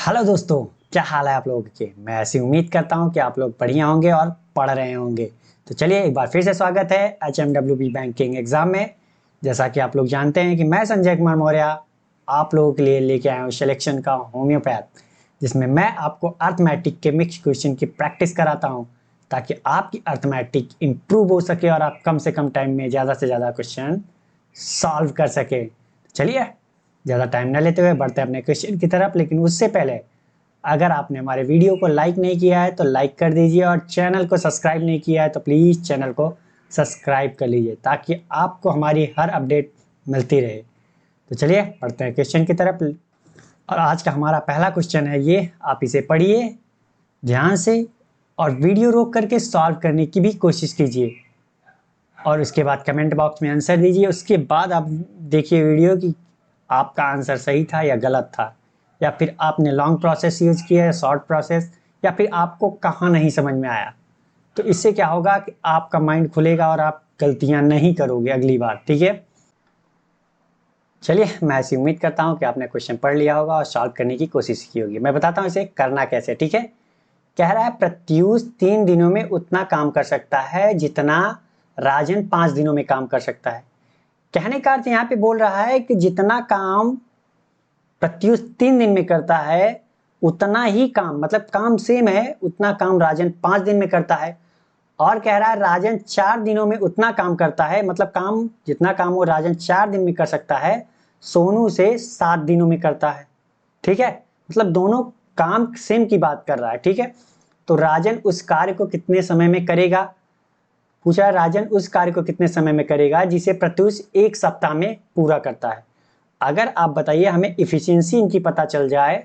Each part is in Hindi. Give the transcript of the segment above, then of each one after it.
हेलो दोस्तों, क्या हाल है आप लोगों के। मैं ऐसी उम्मीद करता हूं कि आप लोग बढ़िया होंगे और पढ़ रहे होंगे। तो चलिए एक बार फिर से स्वागत है HMWB बैंकिंग एग्जाम में। जैसा कि आप लोग जानते हैं कि मैं संजय कुमार मौर्य आप लोगों के लिए लेके आया हूं सिलेक्शन का होम्योपैथ, जिसमें मैं आपको अर्थमेटिक के मिक्स क्वेश्चन की प्रैक्टिस कराता हूँ ताकि आपकी अर्थमेटिक इम्प्रूव हो सके और आप कम से कम टाइम में ज़्यादा से ज़्यादा क्वेश्चन सॉल्व कर सके। चलिए ज़्यादा टाइम न लेते हुए बढ़ते हैं अपने क्वेश्चन की तरफ। लेकिन उससे पहले अगर आपने हमारे वीडियो को लाइक नहीं किया है तो लाइक कर दीजिए, और चैनल को सब्सक्राइब नहीं किया है तो प्लीज़ चैनल को सब्सक्राइब कर लीजिए ताकि आपको हमारी हर अपडेट मिलती रहे। तो चलिए बढ़ते हैं क्वेश्चन की तरफ। और आज का हमारा पहला क्वेश्चन है, ये आप इसे पढ़िए ध्यान से और वीडियो रोक करके सॉल्व करने की भी कोशिश कीजिए, और उसके बाद कमेंट बॉक्स में आंसर दीजिए। उसके बाद आप देखिए वीडियो कि आपका आंसर सही था या गलत था, या फिर आपने लॉन्ग प्रोसेस यूज किया है, शॉर्ट प्रोसेस, या फिर आपको कहाँ नहीं समझ में आया। तो इससे क्या होगा कि आपका माइंड खुलेगा और आप गलतियां नहीं करोगे अगली बार। ठीक है, चलिए मैं ऐसी उम्मीद करता हूँ कि आपने क्वेश्चन पढ़ लिया होगा और सॉल्व करने की कोशिश की होगी। मैं बताता हूँ इसे करना कैसे। ठीक है, कह रहा है प्रत्यूष 3 दिनों में उतना काम कर सकता है जितना राजन 5 दिनों में काम कर सकता है। कहने का अर्थ यहाँ पे बोल रहा है कि जितना काम प्रत्युष 3 दिन में करता है उतना ही काम, मतलब काम सेम है, उतना काम राजन 5 दिन में करता है। और कह रहा है राजन 4 दिनों में उतना काम करता है, मतलब काम जितना काम वो राजन 4 दिन में कर सकता है सोनू से 7 दिनों में करता है। ठीक है, मतलब दोनों काम सेम की बात कर रहा है। ठीक है, तो राजन उस कार्य को कितने समय में करेगा, पूछा राजन उस कार्य को कितने समय में करेगा जिसे प्रत्युष 1 सप्ताह में पूरा करता है। अगर आप बताइए हमें इफिशियंसी इनकी पता चल जाए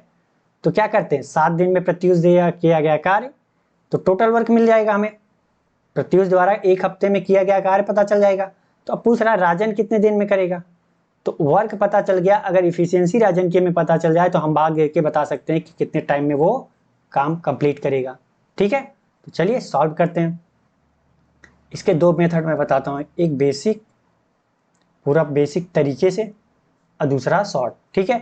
तो क्या करते हैं, 7 दिन में प्रत्युष दिया किया गया कार्य तो टोटल वर्क मिल जाएगा हमें, प्रत्युष द्वारा 1 हफ्ते में किया गया कार्य पता चल जाएगा। तो अब पूछ रहा है राजन कितने दिन में करेगा, तो वर्क पता चल गया। अगर इफिशियंसी राजन की हमें पता चल जाए तो हम भाग के बता सकते हैं कि कितने टाइम में वो काम कंप्लीट करेगा। ठीक है, तो चलिए सॉल्व करते हैं। इसके 2 मेथड मैं बताता हूँ, एक बेसिक पूरा बेसिक तरीके से और दूसरा शॉर्ट। ठीक है,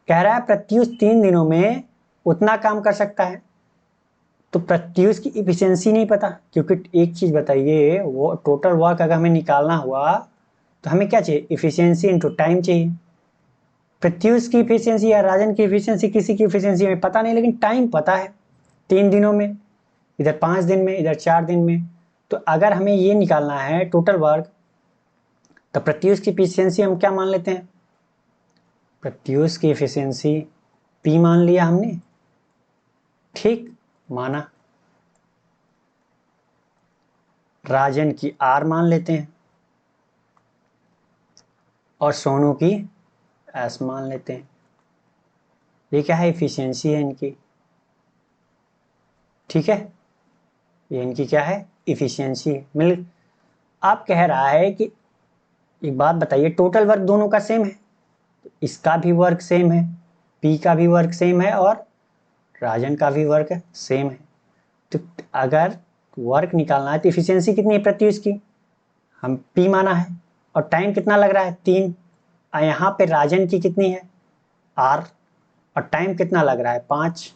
कह रहा है प्रत्युष 3 दिनों में उतना काम कर सकता है, तो प्रत्युष की इफिशियंसी नहीं पता, क्योंकि एक चीज बताइए वो टोटल वर्क अगर हमें निकालना हुआ तो हमें क्या चाहिए, इफिशियंसी इनटू टाइम चाहिए। प्रत्युष की इफिशियंसी या राजन की इफिशियंसी, किसी की इफिशियंसी हमें पता नहीं, लेकिन टाइम पता है 3 दिनों में, इधर 5 दिन में, इधर 4 दिन में। तो अगर हमें ये निकालना है टोटल वर्क, तो प्रत्युष की इफिशियंसी हम क्या मान लेते हैं, प्रत्युष की एफिशिएंसी P मान लिया हमने। ठीक, माना। राजन की R मान लेते हैं और सोनू की S मान लेते हैं। ये क्या है, एफिशिएंसी है इनकी। ठीक है, ये इनकी क्या है, एफिशिएंसी मिल। आप कह रहा है कि एक बात बताइए, टोटल वर्क दोनों का सेम है, तो इसका भी वर्क सेम है, P का भी वर्क सेम है और राजन का भी वर्क सेम है। तो अगर वर्क निकालना है तो इफिशियंसी कितनी है प्रत्युष की, हम P माना है, और टाइम कितना लग रहा है 3, और यहाँ पे राजन की कितनी है R, और टाइम कितना लग रहा है 5।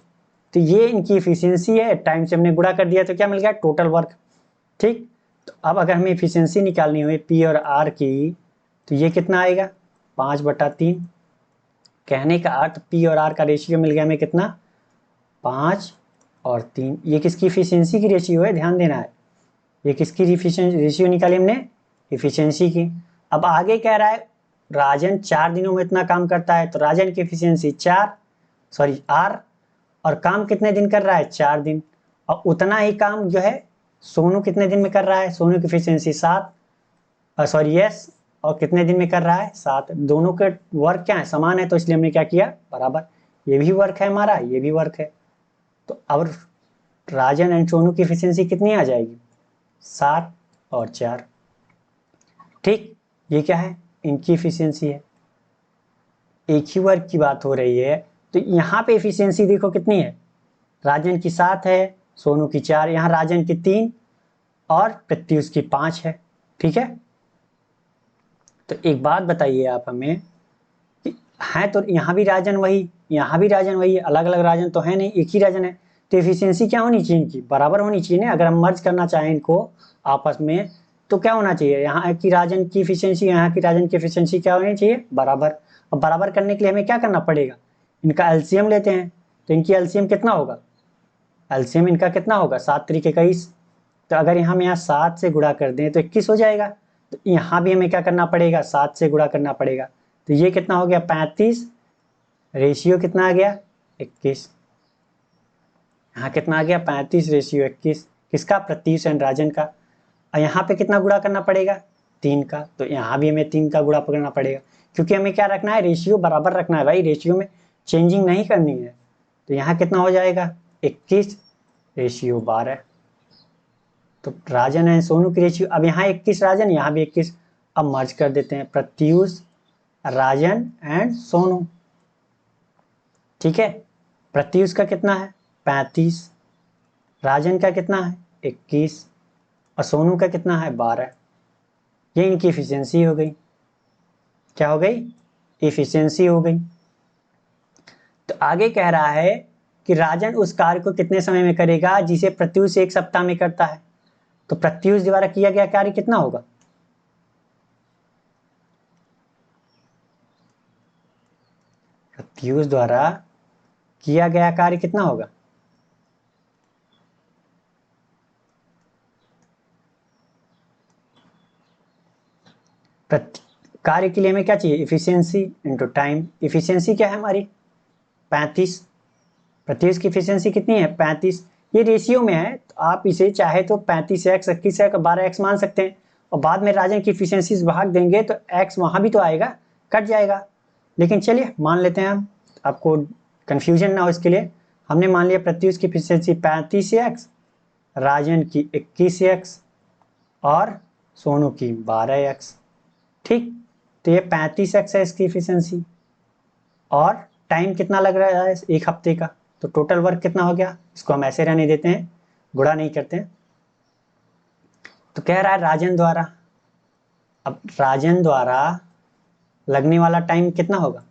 तो ये इनकी इफिशियंसी है, टाइम से हमने गुणा कर दिया तो क्या मिल गया, टोटल वर्क। ठीक, तो अब अगर हमें इफिशियंसी निकालनी हुई P और R की, तो ये कितना आएगा 5/3। कहने का अर्थ P और R का रेशियो मिल गया हमें कितना, 5 और 3। ये किसकी इफिशियंसी की रेशियो है, ध्यान देना है, ये किसकी रेशियो निकाली हमने, इफिशियंसी की। अब आगे कह रहा है राजन 4 दिनों में इतना काम करता है, तो राजन की इफिशियंसी 4, सॉरी R, और काम कितने दिन कर रहा है 4 दिन, और उतना ही काम जो है सोनू कितने दिन में कर रहा है, सोनू की इफिशियंसी 7, सॉरी यस, और कितने दिन में कर रहा है 7। दोनों के वर्क क्या है, समान है, तो इसलिए हमने क्या किया बराबर, ये भी वर्क है हमारा, ये भी वर्क है। तो अब राजन एंड सोनू की इफिशियंसी कितनी आ जाएगी, 7 और 4। ठीक, ये क्या है, इनकी इफिशियंसी है, एक ही वर्क की बात हो रही है। तो यहाँ पे इफिशियंसी देखो कितनी है, राजन की 7 है, सोनू की 4, यहाँ राजन की 3 और प्रत्युष की 5 है। ठीक है, तो एक बात बताइए आप हमें कि है तो यहाँ भी राजन वही, यहाँ भी राजन वही, अलग अलग राजन तो है नहीं, एक ही राजन है। तो एफिशिएंसी क्या होनी चाहिए इनकी, बराबर होनी चाहिए ना। अगर हम मर्ज करना चाहें इनको आपस में तो क्या होना चाहिए, यहाँ की राजन की एफिशिएंसी, यहाँ की राजन की एफिशिएंसी क्या होनी चाहिए, बराबर। अब बराबर करने के लिए हमें क्या करना पड़ेगा, इनका एलसीएम लेते हैं। तो इनकी एलसीएम कितना होगा, एलसीएम इनका कितना होगा, 7 3 21। तो अगर हम यहाँ 7 से गुणा कर दें तो 21 हो जाएगा। तो यहाँ भी हमें क्या करना पड़ेगा, 7 से गुणा करना पड़ेगा। तो ये कितना हो गया, 35, रेशियो कितना आ गया, 21। यहाँ कितना आ गया, 35 रेशियो 21, किसका, प्रत्युष एंड राजन का। और यहाँ पे कितना गुणा करना पड़ेगा, 3 का। तो यहाँ भी हमें 3 का गुणा करना पड़ेगा, क्योंकि हमें क्या रखना है, रेशियो बराबर रखना है भाई, रेशियो में चेंजिंग नहीं करनी है। तो यहाँ कितना हो जाएगा, 21 रेशियो 12। तो राजन एंड सोनू की रेशियो, अब यहाँ 21 राजन, यहाँ भी 21। अब मर्ज कर देते हैं, प्रत्युष, राजन एंड सोनू। ठीक है, प्रत्युष का कितना है, 35, राजन का कितना है, 21, और सोनू का कितना है, 12। ये इनकी इफिशियंसी हो गई, क्या हो गई, इफिशियंसी हो गई। तो आगे कह रहा है कि राजन उस कार्य को कितने समय में करेगा जिसे प्रत्युष 1 सप्ताह में करता है। तो प्रत्युष द्वारा किया गया कार्य कितना होगा, प्रत्युष द्वारा किया गया कार्य कितना होगा, कार्य के लिए हमें क्या चाहिए, इफिशियंसी इंटू टाइम। इफिशियंसी क्या है हमारी, 35, प्रत्युष की इफिशियंसी कितनी है, 35। ये रेशियो में है, तो आप इसे चाहे तो 35x 21x और 12x मान सकते हैं। और बाद में राजन की इफिशियंसी भाग देंगे तो x वहां भी तो आएगा, कट जाएगा। लेकिन चलिए मान लेते हैं हम, आपको कंफ्यूजन ना हो इसके लिए हमने मान लिया प्रत्युष की इफिशियंसी 35x, राजन की 21x और सोनू की 12x। ठीक, तो ये 35x है इसकी इफिशियंसी, और टाइम कितना लग रहा है, 1 हफ्ते का। तो टोटल वर्क कितना हो गया, इसको हम ऐसे रहने देते हैं, गुणा नहीं करते हैं। तो कह रहा है राजन द्वारा, अब राजन द्वारा लगने वाला टाइम कितना होगा,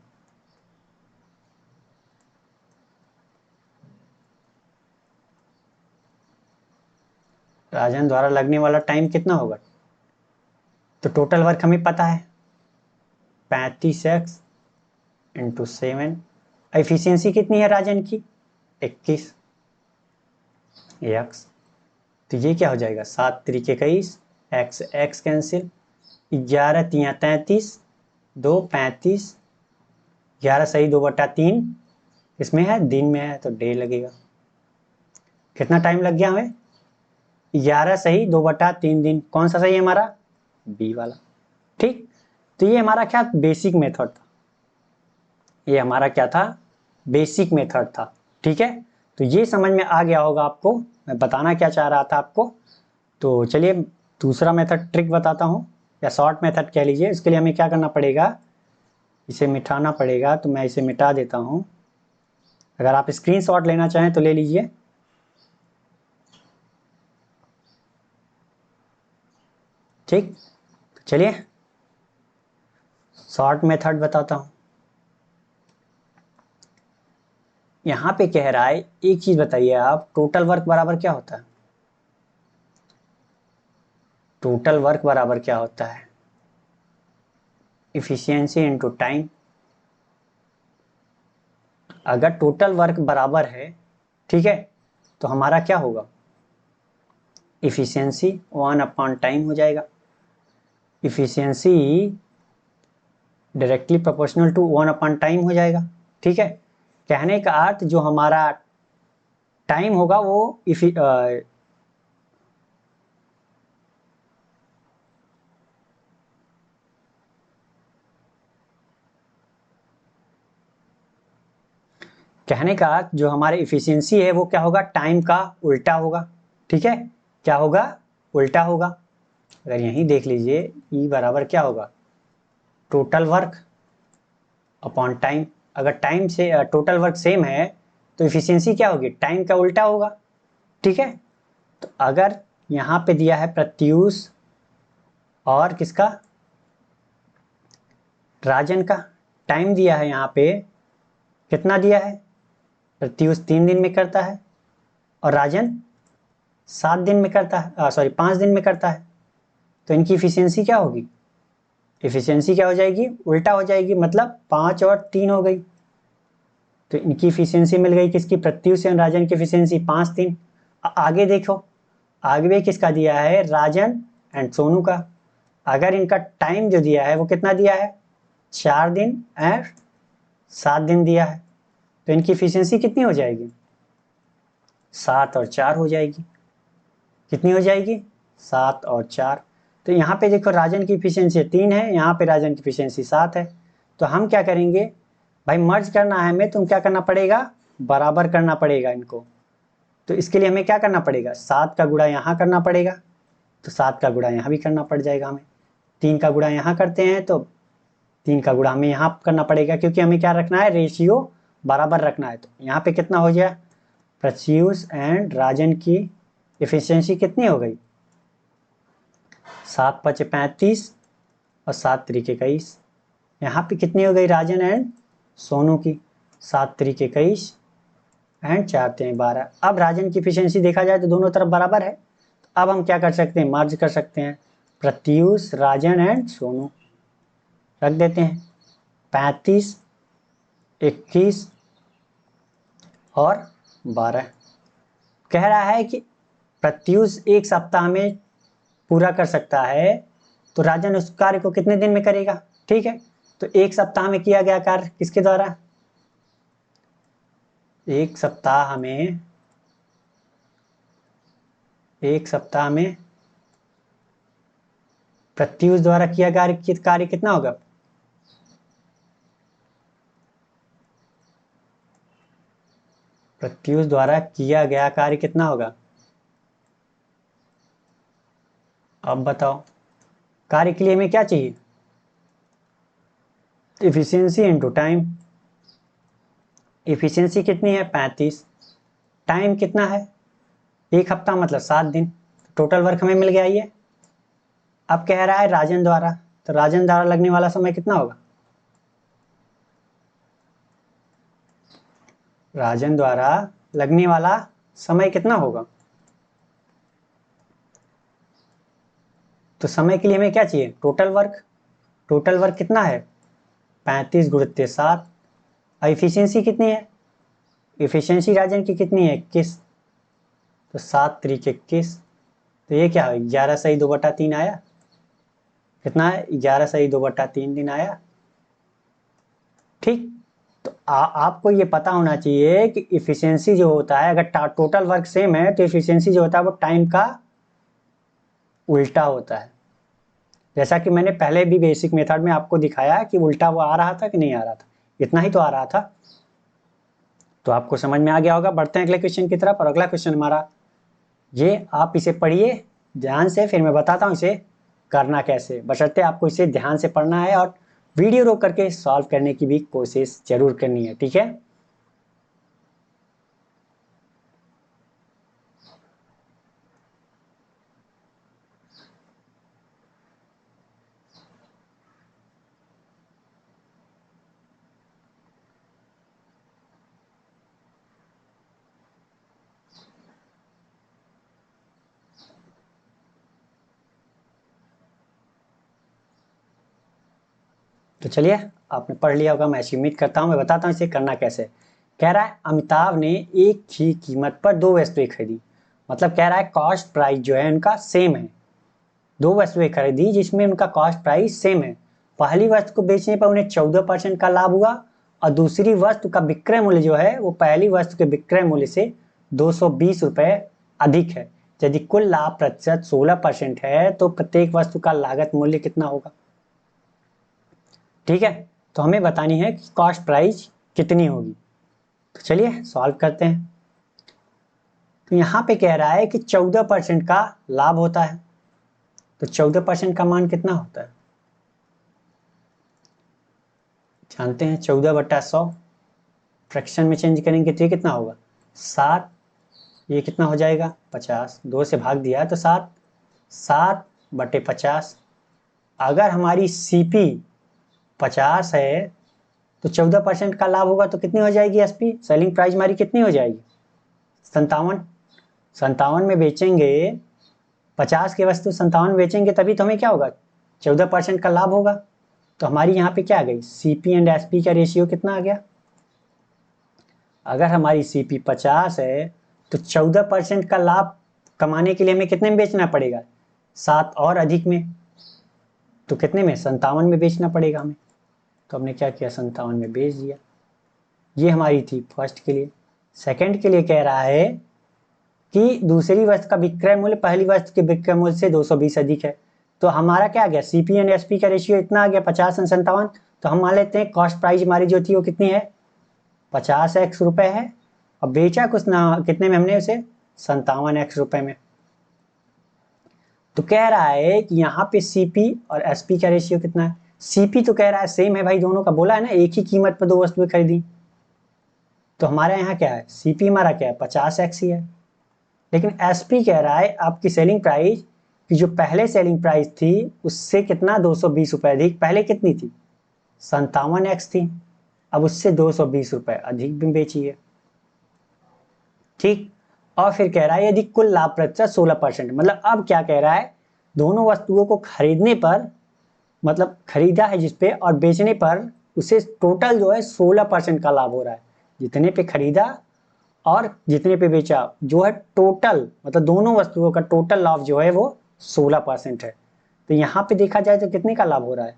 राजन द्वारा लगने वाला टाइम कितना होगा। तो टोटल वर्क हमें पता है, 35x इंटू 7। एफिशिएंसी कितनी है राजन की, 21 x। तो ये क्या हो जाएगा, 7 3 21, x x कैंसिल, 11 3 33, 2 35, 11 सही 2/3 इसमें है, दिन में है तो डे लगेगा। कितना टाइम लग गया हमें, 11 सही 2/3 दिन। कौन सा सही है हमारा, बी वाला। ठीक, तो ये हमारा क्या बेसिक मेथड था, ये हमारा क्या था, बेसिक मेथड था। ठीक है, तो ये समझ में आ गया होगा आपको मैं बताना क्या चाह रहा था आपको। तो चलिए दूसरा मेथड ट्रिक बताता हूँ, या शॉर्ट मेथड कह लीजिए। इसके लिए हमें क्या करना पड़ेगा, इसे मिटाना पड़ेगा। तो मैं इसे मिटा देता हूँ, अगर आप स्क्रीनशॉट लेना चाहें तो ले लीजिए। ठीक, चलिए शॉर्ट मेथड बताता हूँ। यहाँ पे कह रहा है, एक चीज बताइए आप, टोटल वर्क बराबर क्या होता है, टोटल वर्क बराबर क्या होता है, इफिशियंसी इंटू टाइम। अगर टोटल वर्क बराबर है, ठीक है, तो हमारा क्या होगा, इफिशियंसी 1/टाइम हो जाएगा। इफिशियंसी डायरेक्टली प्रोपोर्शनल टू 1/टाइम हो जाएगा। ठीक है, कहने का अर्थ जो हमारा टाइम होगा वो कहने का अर्थ जो हमारे इफिशियंसी है वो क्या होगा, टाइम का उल्टा होगा। ठीक है, क्या होगा, उल्टा होगा। अगर यहीं देख लीजिए, ई बराबर क्या होगा, टोटल वर्क अपॉन टाइम। अगर टाइम से टोटल वर्क सेम है तो इफिशियंसी क्या होगी, टाइम का उल्टा होगा। ठीक है, तो अगर यहाँ पे दिया है प्रत्युष और किसका, राजन का, टाइम दिया है यहाँ पे, कितना दिया है, प्रत्युष 3 दिन में करता है और राजन 7 दिन में करता है, सॉरी 5 दिन में करता है। तो इनकी इफिशियंसी क्या होगी, इफिशियंसी क्या हो जाएगी, उल्टा हो जाएगी, मतलब 5 और 3 हो गई। तो इनकी इफिशियंसी मिल गई किसकी, प्रत्युष एंड राजन की इफिशियंसी 5 दिन। आगे देखो, आगे भी किसका दिया है, राजन एंड सोनू का। अगर इनका टाइम जो दिया है वो कितना दिया है, 4 दिन एंड 7 दिन दिया है, तो इनकी इफिशियंसी कितनी हो जाएगी, 7 और 4 हो जाएगी। कितनी हो जाएगी, 7 और 4। तो यहाँ पे देखो राजन की इफिशियंसी 3 है, यहाँ पे राजन की इफिशियंसी 7 है। तो हम क्या करेंगे भाई, मर्ज करना है हमें, तो क्या करना पड़ेगा, बराबर करना पड़ेगा इनको। तो इसके लिए हमें क्या करना पड़ेगा, 7 का गुणा यहाँ करना पड़ेगा, तो 7 का गुणा यहाँ भी करना पड़ जाएगा हमें। 3 का गुणा यहाँ करते हैं तो 3 का गुणा हमें यहाँ करना पड़ेगा, क्योंकि हमें क्या रखना है, रेशियो बराबर रखना है। तो यहाँ पे कितना हो गया, प्रत्युष एंड राजन की इफिशियंसी कितनी हो गई, 7 5 35 और 7 3 21। यहाँ पे कितनी हो गई, राजन एंड सोनू की, 7 3 21 एंड 4 3 12। अब राजन की इफिशियंसी देखा जाए तो दोनों तरफ बराबर है। अब हम क्या कर सकते हैं, मर्ज कर सकते हैं, प्रत्युष राजन एंड सोनू रख देते हैं, 35 21 और 12। कह रहा है कि प्रत्युष 1 सप्ताह में पूरा कर सकता है, तो राजन उस कार्य को कितने दिन में करेगा। ठीक है, तो 1 सप्ताह में किया गया कार्य किसके द्वारा, 1 सप्ताह में, 1 सप्ताह में प्रत्युष द्वारा किया कार्य कितना होगा, प्रत्युष द्वारा किया गया कार्य कितना होगा, अब बताओ। कार्य के लिए हमें क्या चाहिए, इफिशियंसी इनटू टाइम। इफिशियंसी कितनी है, 35। टाइम कितना है, 1 हफ्ता मतलब 7 दिन। टोटल वर्क हमें मिल गया ये। अब कह रहा है राजन द्वारा, तो राजन द्वारा लगने वाला समय कितना होगा, राजन द्वारा लगने वाला समय कितना होगा। तो समय के लिए हमें क्या चाहिए, टोटल वर्क। टोटल वर्क कितना है, 35 गुणित 7। और इफिशियंसी कितनी है, इफिशियंसी राजन की कितनी है, 21। तो 7 3 21। तो ये क्या है, 11 सही 2/3 आया। कितना है, 11 सही 2/3 दिन आया। ठीक, तो आपको ये पता होना चाहिए कि इफिशियंसी जो होता है, अगर टोटल वर्क सेम है तो इफिशियंसी जो होता है वो टाइम का उल्टा होता है। जैसा कि मैंने पहले भी बेसिक मेथड में आपको दिखाया कि उल्टा वो आ रहा था कि नहीं आ रहा था, इतना ही तो आ रहा था। तो आपको समझ में आ गया होगा। बढ़ते हैं अगले क्वेश्चन की तरफ। और अगला क्वेश्चन हमारा ये, आप इसे पढ़िए ध्यान से, फिर मैं बताता हूँ इसे करना कैसे। बशर्ते आपको इसे ध्यान से पढ़ना है और वीडियो रोक करके सॉल्व करने की भी कोशिश जरूर करनी है, ठीक है। तो चलिए, आपने पढ़ लिया होगा, मैं ऐसी उम्मीद करता हूँ। मैं बताता हूँ इसे करना कैसे। कह रहा है अमिताभ ने एक ही कीमत पर 2 वस्तुएं खरीदी। मतलब कह रहा है कॉस्ट प्राइस जो है उनका सेम है। 2 वस्तुएं खरीदी जिसमें उनका कॉस्ट प्राइस सेम है। पहली वस्तु को बेचने पर उन्हें 14% का लाभ हुआ और दूसरी वस्तु का विक्रय मूल्य जो है वो पहली वस्तु के विक्रय मूल्य से 220 रुपए अधिक है। यदि कुल लाभ प्रतिशत 16% है तो प्रत्येक वस्तु का लागत मूल्य कितना होगा। ठीक है, तो हमें बतानी है कि कॉस्ट प्राइस कितनी होगी। तो चलिए सॉल्व करते हैं। तो यहाँ पे कह रहा है कि 14% का लाभ होता है। तो 14% का मान कितना होता है, जानते हैं, 14/100। फ्रैक्शन में चेंज करेंगे तो ये कितना होगा, 7। ये कितना हो जाएगा, 50। 2 से भाग दिया है तो 7। 7/50। अगर हमारी सीपी 50 है तो 14% का लाभ होगा तो कितनी हो जाएगी एसपी, सेलिंग प्राइस हमारी कितनी हो जाएगी 57। 57 में बेचेंगे 50 की वस्तु 57 में बेचेंगे तभी तो हमें क्या होगा 14% का लाभ होगा। तो हमारी यहाँ पे क्या आ गई सीपी एंड एसपी का रेशियो कितना आ गया, अगर हमारी सीपी 50 है तो 14% का लाभ कमाने के लिए हमें कितने में बेचना पड़ेगा 7 और अधिक में, तो कितने में 57 में बेचना पड़ेगा हमें। तो हमने क्या किया 57 में बेच दिया। ये हमारी थी फर्स्ट के लिए। सेकंड के लिए कह रहा है कि दूसरी वस्तु का विक्रय मूल्य पहली वस्तु के विक्रय मूल्य से 220 अधिक है। तो हमारा क्या आ गया सीपी एंड एसपी का रेशियो इतना आ गया 50 और 57। तो हम मान लेते हैं कॉस्ट प्राइस हमारी जो थी वो कितनी है 50x रुपए है और बेचा कुछ ना कितने में हमने उसे 57x रुपए में। तो कह रहा है कि यहाँ पे सीपी और एसपी का रेशियो कितना है, सीपी तो कह रहा है सेम है भाई दोनों का, बोला है ना एक ही कीमत पर दो वस्तुएं खरीदी। तो हमारे यहाँ क्या है सीपी हमारा क्या है 50x ही है, लेकिन एसपी कह रहा है आपकी सेलिंग प्राइस की जो पहले सेलिंग प्राइस थी उससे कितना 220 रुपए अधिक, पहले कितनी थी 57x थी, अब उससे 220 रुपए अधिक भी बेची है। ठीक, और फिर कह रहा है यदि कुल लाभ प्रतिशत 16%, मतलब अब क्या कह रहा है दोनों वस्तुओं को खरीदने पर मतलब खरीदा है जिसपे और बेचने पर उसे टोटल जो है 16% का लाभ हो रहा है, जितने पे खरीदा और जितने पे बेचा जो है टोटल मतलब दोनों वस्तुओं का टोटल लाभ जो है वो 16% है। तो यहाँ पे देखा जाए तो कितने का लाभ हो रहा है,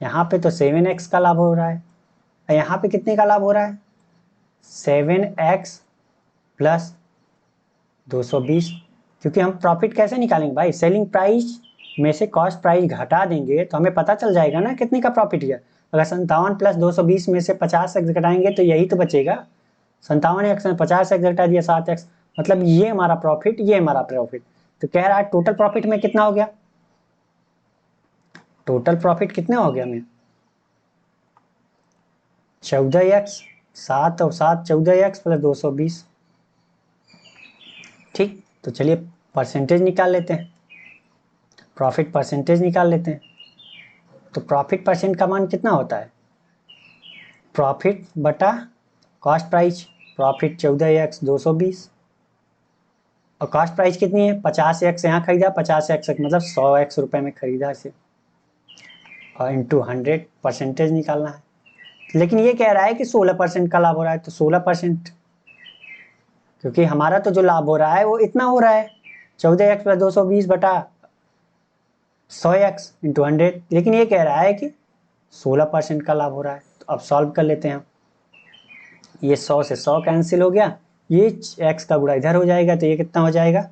यहाँ पे तो 7x का लाभ हो रहा है और यहाँ पे कितने का लाभ हो रहा है 7x प्लस 220। क्योंकि हम प्रॉफिट कैसे निकालेंगे भाई, सेलिंग प्राइस में से कॉस्ट प्राइस घटा देंगे तो हमें पता चल जाएगा ना कितने का प्रॉफिट है। अगर 57 प्लस 220 में से 50x घटाएंगे तो यही तो बचेगा, 57x में 50x घटा दिया 7x, मतलब ये हमारा प्रॉफिट ये हमारा प्रॉफिट। तो कह रहा है टोटल प्रॉफिट में कितना हो गया, टोटल प्रॉफिट कितना हो गया हमें 14x, 7 और 7 14x प्लस 220। ठीक, तो चलिए परसेंटेज निकाल लेते हैं, प्रॉफिट परसेंटेज निकाल लेते हैं। तो प्रॉफिट परसेंट का मान कितना होता है प्रॉफिट बटा कॉस्ट प्राइस, प्रॉफिट 14x 220 और कॉस्ट प्राइस कितनी है 50x यहाँ खरीदा, 50x मतलब 100x रुपए में खरीदा इसे और इंटू 100 परसेंटेज निकालना है। लेकिन ये कह रहा है कि 16% का लाभ हो रहा है, तो 16% क्योंकि हमारा तो जो लाभ हो रहा है वो इतना हो रहा है 14x प्लस 220 बटा 100x इंटू 100, लेकिन ये कह रहा है कि 16% का लाभ हो रहा है। तो अब सॉल्व कर लेते हैं, ये 100 से 100 कैंसिल हो गया, ये x का गुणा इधर हो जाएगा तो ये कितना हो जाएगा,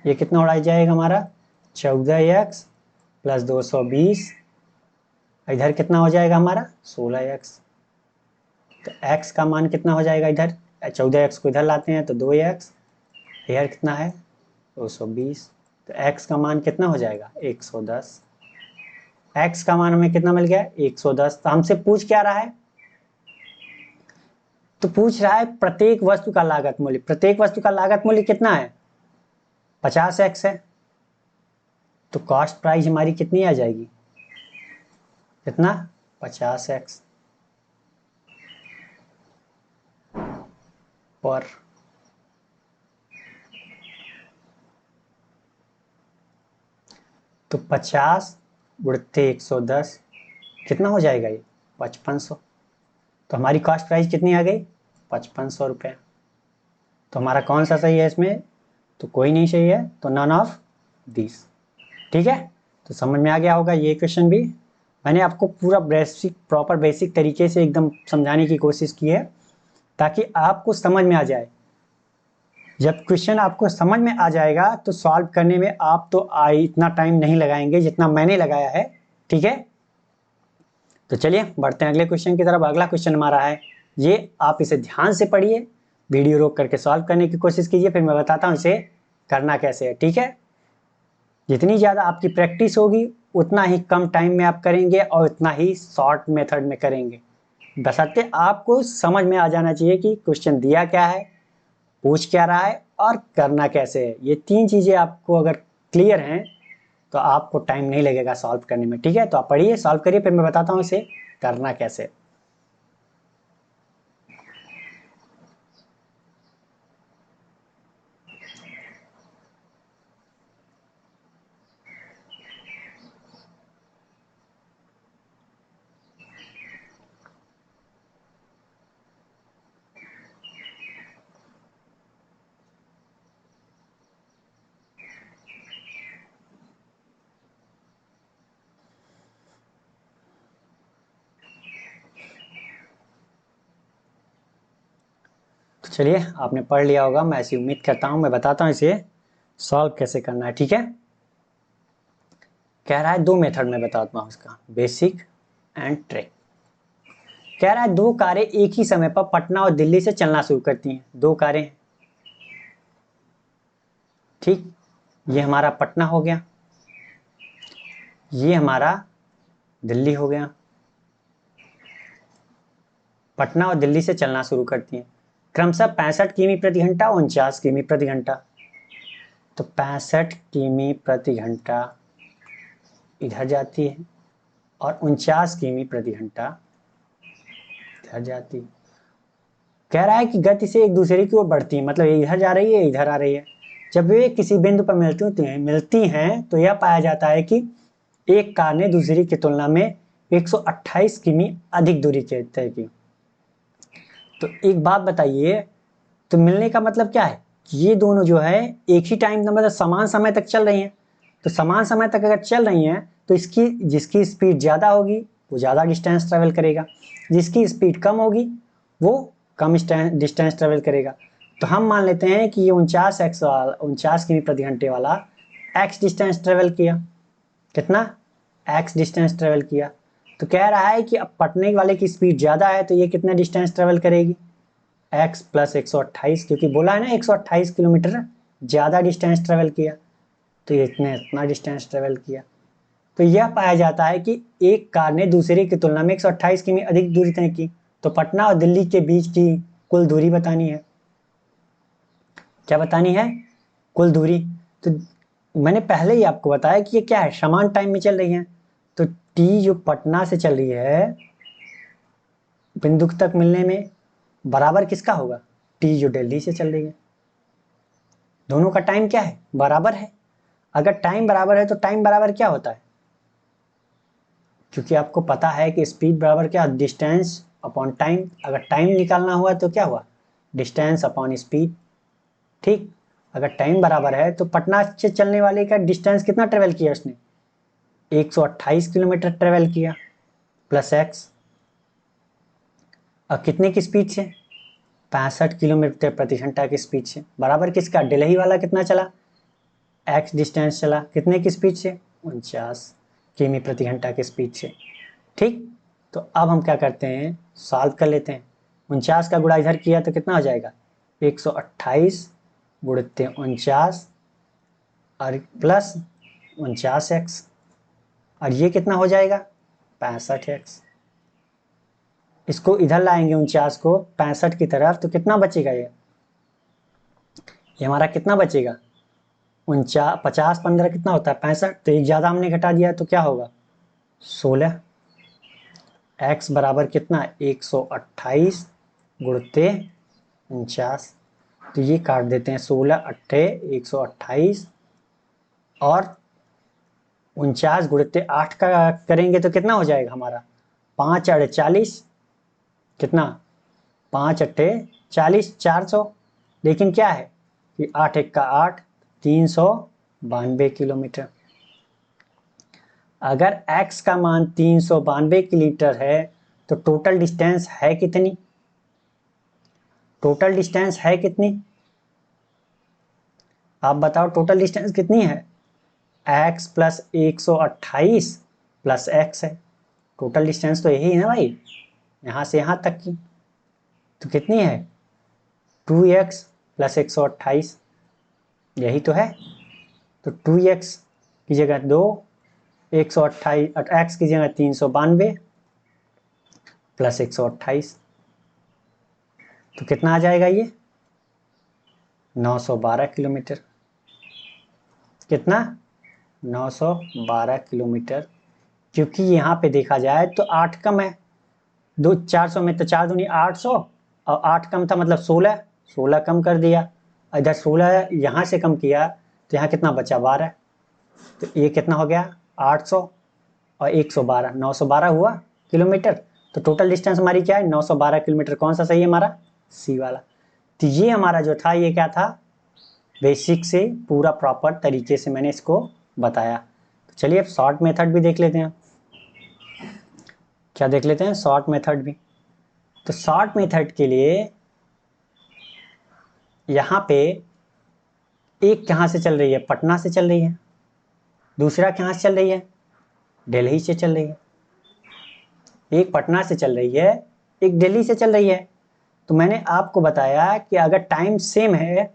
ये कितना उड़ा जाएगा हमारा 14x प्लस 220, इधर कितना हो जाएगा हमारा 16x। तो x का मान कितना हो जाएगा, इधर 14x को इधर लाते हैं तो 2x, इधर कितना है 220, तो x का मान कितना हो जाएगा 110। x का मान हमें कितना मिल गया 110। तो हमसे पूछ क्या रहा है, तो पूछ रहा है प्रत्येक वस्तु का लागत मूल्य, प्रत्येक वस्तु का लागत मूल्य कितना है 50x है, तो कॉस्ट प्राइस हमारी कितनी आ जाएगी कितना 50x पर। तो 50 गुणित 110 कितना हो जाएगा ये 5500। तो हमारी कॉस्ट प्राइस कितनी आ गई 5500 रुपये। तो हमारा कौन सा सही है इसमें, तो कोई नहीं सही है, तो नन ऑफ दिस। ठीक है, तो समझ में आ गया होगा ये क्वेश्चन भी। मैंने आपको पूरा प्रॉपर बेसिक तरीके से एकदम समझाने की कोशिश की है ताकि आपको समझ में आ जाए। जब क्वेश्चन आपको समझ में आ जाएगा तो सॉल्व करने में आप तो इतना टाइम नहीं लगाएंगे जितना मैंने लगाया है। ठीक है, तो चलिए बढ़ते हैं अगले क्वेश्चन की तरफ। अगला क्वेश्चन हमारा है ये, आप इसे ध्यान से पढ़िए, वीडियो रोक करके सॉल्व करने की कोशिश कीजिए, फिर मैं बताता हूँ इसे करना कैसे है। ठीक है, जितनी ज़्यादा आपकी प्रैक्टिस होगी उतना ही कम टाइम में आप करेंगे और उतना ही शॉर्ट मेथड में करेंगे, बशर्ते आपको समझ में आ जाना चाहिए कि क्वेश्चन दिया क्या है, पूछ क्या रहा है और करना कैसे है। ये तीन चीज़ें आपको अगर क्लियर हैं तो आपको टाइम नहीं लगेगा सॉल्व करने में। ठीक है, तो आप पढ़िए, सॉल्व करिए, फिर मैं बताता हूँ इसे करना कैसे। तो चलिए, आपने पढ़ लिया होगा, मैं ऐसी उम्मीद करता हूँ। मैं बताता हूँ इसे सॉल्व कैसे करना है। ठीक है, कह रहा है 2 मेथड में बताता हूँ इसका, बेसिक एंड ट्रिक। कह रहा है 2 कारें एक ही समय पर पटना और दिल्ली से चलना शुरू करती हैं। 2 कारें, ठीक, ये हमारा पटना हो गया, ये हमारा दिल्ली हो गया। पटना और दिल्ली से चलना शुरू करती हैं, क्रमशः 65 किमी प्रति घंटा, 49 किमी प्रति घंटा। तो 65 किमी प्रति घंटा इधर जाती है और 49 किमी प्रति घंटा इधर जाती है। कह रहा है कि गति से एक दूसरे की ओर बढ़ती है, मतलब ये इधर जा रही है, इधर आ रही है। जब वे किसी बिंदु पर मिलती हैं तो यह पाया जाता है कि एक कार ने दूसरी की तुलना में 128 किमी अधिक दूरी तय की। तो एक बात बताइए, तो मिलने का मतलब क्या है? ये दोनों जो है एक ही टाइम, मतलब समान समय तक चल रही हैं। तो समान समय तक अगर चल रही हैं तो इसकी जिसकी स्पीड ज़्यादा होगी वो ज़्यादा डिस्टेंस ट्रेवल करेगा, जिसकी स्पीड कम होगी वो कम डिस्टेंस ट्रेवल करेगा। तो हम मान लेते हैं कि ये 49 किमी प्रति घंटे वाला एक्स डिस्टेंस ट्रेवल किया। कितना? एक्स डिस्टेंस ट्रेवल किया। तो कह रहा है कि अब पटने वाले की स्पीड ज़्यादा है तो ये कितना डिस्टेंस ट्रेवल करेगी? x प्लस 128, क्योंकि बोला है ना 128 किलोमीटर ज़्यादा डिस्टेंस ट्रेवल किया, तो ये इतना डिस्टेंस ट्रेवल किया। तो यह पाया जाता है कि एक कार ने दूसरे की तुलना में 128 किमी अधिक दूरी तय की। तो पटना और दिल्ली के बीच की कुल दूरी बतानी है। क्या बतानी है? कुल दूरी। तो मैंने पहले ही आपको बताया कि ये क्या है, समान टाइम में चल रही है। तो टी जो पटना से चल रही है बिंदु तक मिलने में, बराबर किसका होगा? टी जो दिल्ली से चल रही है। दोनों का टाइम क्या है? बराबर है। अगर टाइम बराबर है तो टाइम बराबर क्या होता है? क्योंकि आपको पता है कि स्पीड बराबर क्या, डिस्टेंस अपॉन टाइम। अगर टाइम निकालना हुआ तो क्या हुआ? Distance upon speed. ठीक, अगर टाइम बराबर है तो पटना से चलने वाले का डिस्टेंस कितना ट्रेवल किया उसने? 128 किलोमीटर ट्रेवल किया प्लस एक्स। और कितने की स्पीड से? 65 किलोमीटर प्रति घंटा की स्पीड से। बराबर किसका? दिल्ली वाला कितना चला? एक्स डिस्टेंस चला, कितने की स्पीड से? 49 किमी प्रति घंटा की स्पीड से। ठीक, तो अब हम क्या करते हैं, सॉल्व कर लेते हैं। 49 का गुणा इधर किया तो कितना हो जाएगा? 128 गुणित 49 और प्लस 49x, और ये कितना हो जाएगा? 65x। इसको इधर लाएंगे 49 को 65 की तरफ, तो कितना बचेगा? ये हमारा कितना बचेगा? 49, 50 15 कितना होता है? 65। तो एक ज़्यादा हमने घटा दिया तो क्या होगा? 16। x बराबर कितना? 128 गुणते 49। तो ये काट देते हैं, 16 अट्ठे 128 और 49 गुणते 8 का करेंगे तो कितना हो जाएगा हमारा? 5 अड़े 40, कितना? 5 अट्ठे 40, 400। लेकिन क्या है कि 8 एक का 8, 392 किलोमीटर। अगर x का मान 392 किलोमीटर है तो टोटल डिस्टेंस है कितनी? टोटल डिस्टेंस है कितनी? आप बताओ टोटल डिस्टेंस कितनी है? x प्लस 128 प्लस x है। टोटल डिस्टेंस तो यही है ना भाई, यहाँ से यहाँ तक की। तो कितनी है? 2x प्लस 128, यही तो है। तो 2x की जगह 2, 128 x की जगह 392 प्लस 128, तो कितना आ जाएगा ये? 912 किलोमीटर। कितना? 912 किलोमीटर, क्योंकि यहाँ पे देखा जाए तो 8 कम है, 400 में तो 4 दूनी 800, और 8 कम था मतलब 16, 16 कम कर दिया, इधर 16 यहाँ से कम किया तो यहाँ कितना बचा 12, तो ये कितना हो गया 800 और 112, 912 हुआ किलोमीटर। तो टोटल डिस्टेंस हमारी क्या है 912 किलोमीटर। कौन सा सही है हमारा, सी वाला। तो ये हमारा जो था ये क्या था, बेसिक से पूरा प्रॉपर तरीके से मैंने इसको बताया। तो चलिए अब शॉर्ट मेथड भी देख लेते हैं। क्या देख लेते हैं, शॉर्ट मेथड भी। तो शॉर्ट मेथड के लिए यहाँ पे एक कहाँ से चल रही है, पटना से चल रही है, दूसरा कहाँ से चल रही है, दिल्ली से चल रही है। एक पटना से चल रही है, एक दिल्ली से चल रही है। तो मैंने आपको बताया कि अगर टाइम सेम है,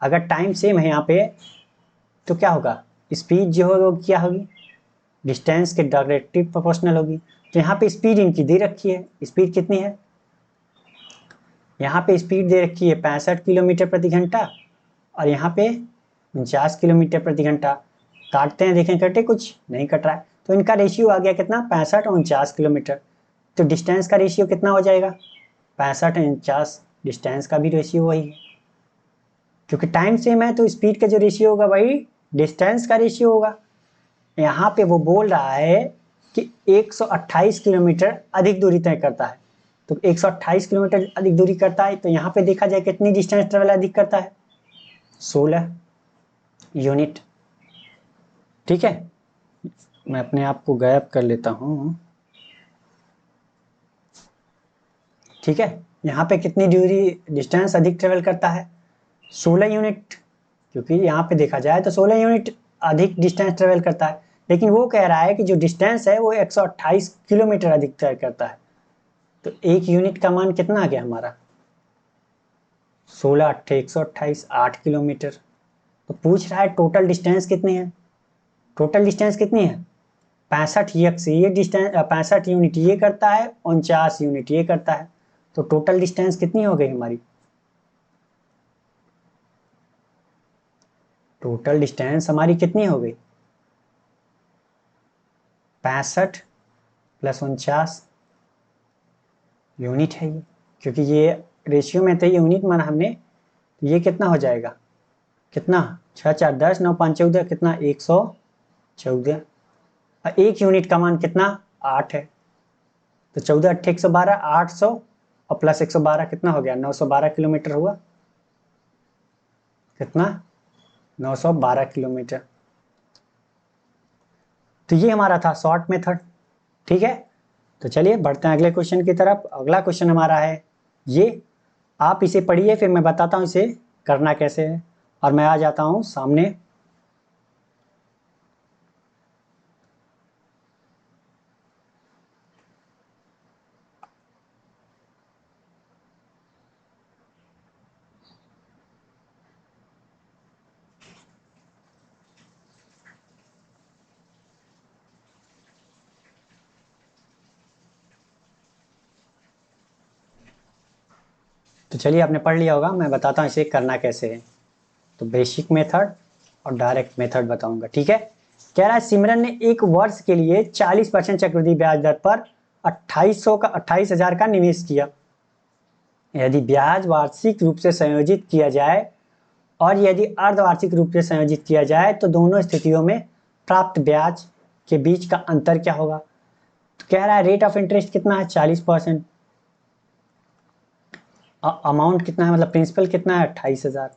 अगर टाइम सेम है यहाँ पे, तो क्या होगा, स्पीड जो होगी वो क्या होगी, डिस्टेंस के डायरेक्टली प्रोपोर्शनल होगी। तो यहाँ पे स्पीड इनकी दे रखी है, स्पीड कितनी है, यहाँ पे स्पीड दे रखी है 65 किलोमीटर प्रति घंटा, और यहाँ पे 49 किलोमीटर प्रति घंटा। काटते हैं, देखें कटे, कुछ नहीं कट रहा है। तो इनका रेशियो आ गया कितना, 65 और 49 किलोमीटर। तो डिस्टेंस का रेशियो कितना हो जाएगा, 65 और 49, डिस्टेंस का भी रेशियो वही है। क्योंकि टाइम सेम है तो स्पीड का जो रेशियो होगा वही डिस्टेंस का रेशियो होगा। यहाँ पे वो बोल रहा है कि 128 किलोमीटर अधिक दूरी तय करता है। तो 128 किलोमीटर अधिक दूरी करता है, तो यहाँ पे देखा जाए कितनी डिस्टेंस ट्रेवल अधिक करता है, 16 यूनिट। ठीक है, मैं अपने आप को गायब कर लेता हूँ। ठीक है, यहाँ पे कितनी दूरी डिस्टेंस अधिक ट्रेवल करता है, 16 यूनिट। क्योंकि यहाँ पे देखा जाए तो 16 यूनिट अधिक डिस्टेंस ट्रेवल करता है, लेकिन वो कह रहा है कि जो डिस्टेंस है वो 128 किलोमीटर अधिक तय करता है। तो एक यूनिट का मान कितना आ गया हमारा, 16 अट्ठे 128, 8 किलोमीटर। तो पूछ रहा है टोटल डिस्टेंस कितनी है, टोटल डिस्टेंस कितनी है 65 से ये डिस्टेंस 65 यूनिट ये करता है, 49 यूनिट ये करता है। तो टोटल डिस्टेंस कितनी हो गई हमारी, टोटल डिस्टेंस हमारी कितनी हो गई 65 प्लस 49 यूनिट है ये, क्योंकि ये रेशियो में तो यूनिट माना हमने। तो ये कितना हो जाएगा, कितना 6 4 10 9 5 14, कितना 114। और एक यूनिट का मान कितना 8 है। तो 14 अट्ठे 112, 800 और प्लस 112 कितना हो गया 912 किलोमीटर हुआ, कितना 912 किलोमीटर। तो ये हमारा था शॉर्ट मेथड। ठीक है, तो चलिए बढ़ते हैं अगले क्वेश्चन की तरफ। अगला क्वेश्चन हमारा है ये, आप इसे पढ़िए फिर मैं बताता हूँ इसे करना कैसे है, और मैं आ जाता हूँ सामने। तो चलिए आपने पढ़ लिया होगा, मैं बताता हूँ इसे करना कैसे है। तो बेसिक मेथड और डायरेक्ट मेथड बताऊंगा। ठीक है, कह रहा है सिमरन ने एक वर्ष के लिए 40% चक्रवृद्धि ब्याज दर पर 28,000 का निवेश किया। यदि ब्याज वार्षिक रूप से संयोजित किया जाए और यदि अर्धवार्षिक रूप से संयोजित किया जाए तो दोनों स्थितियों में प्राप्त ब्याज के बीच का अंतर क्या होगा। तो कह रहा है रेट ऑफ इंटरेस्ट कितना है 40%, अमाउंट कितना है मतलब प्रिंसिपल कितना है 28,000।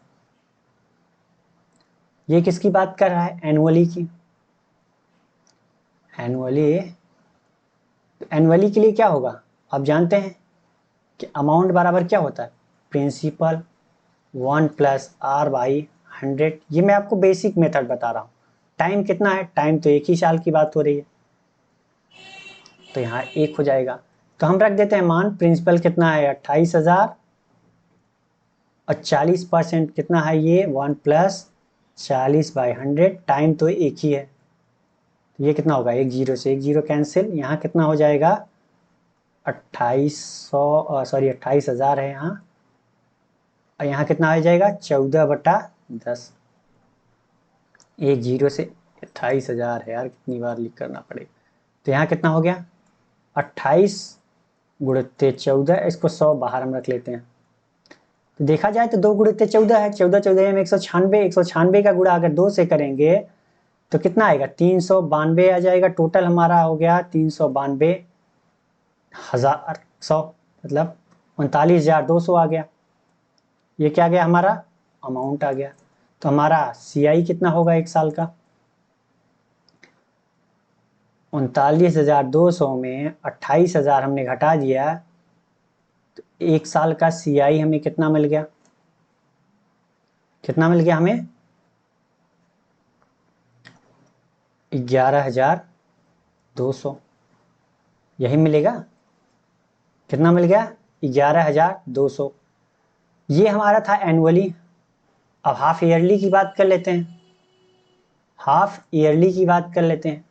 ये किसकी बात कर रहा है, एनुअली की। एनुअली, एनुअली के लिए क्या होगा आप जानते हैं कि अमाउंट बराबर क्या होता है, प्रिंसिपल 1 प्लस आर बाई 100। ये मैं आपको बेसिक मेथड बता रहा हूँ। टाइम कितना है, टाइम तो एक ही साल की बात हो रही है, तो यहाँ 1 हो जाएगा। तो हम रख देते हैं मान, प्रिंसिपल कितना है 28,000 और 40% कितना है ये 1 प्लस 40 बाई 100, टाइम तो एक ही है। तो ये कितना होगा, एक जीरो से एक जीरो कैंसिल, यहाँ कितना हो जाएगा 28,000 है यहाँ, यहाँ कितना आ जाएगा 14/10, एक जीरो से 28,000 है यार, कितनी बार लिख करना पड़ेगा। तो यहाँ कितना हो गया 28 गुणित 14, इसको 100 बाहर हम रख लेते हैं। तो देखा जाए तो 2 गुणित 14 है, 14 14 में 196, 196 का गुणा अगर 2 से करेंगे तो कितना आएगा 392 आ जाएगा। टोटल हमारा हो गया 392,100, मतलब 39,200 आ गया। ये क्या गया हमारा अमाउंट आ गया। तो हमारा CI कितना होगा एक साल का, 39,200 में 28,000 हमने घटा दिया, तो एक साल का CI हमें कितना मिल गया, कितना मिल गया हमें 11,200, यही मिलेगा। कितना मिल गया 11,200। ये हमारा था एनुअली। अब हाफ ईयरली की बात कर लेते हैं, हाफ ईयरली की बात कर लेते हैं।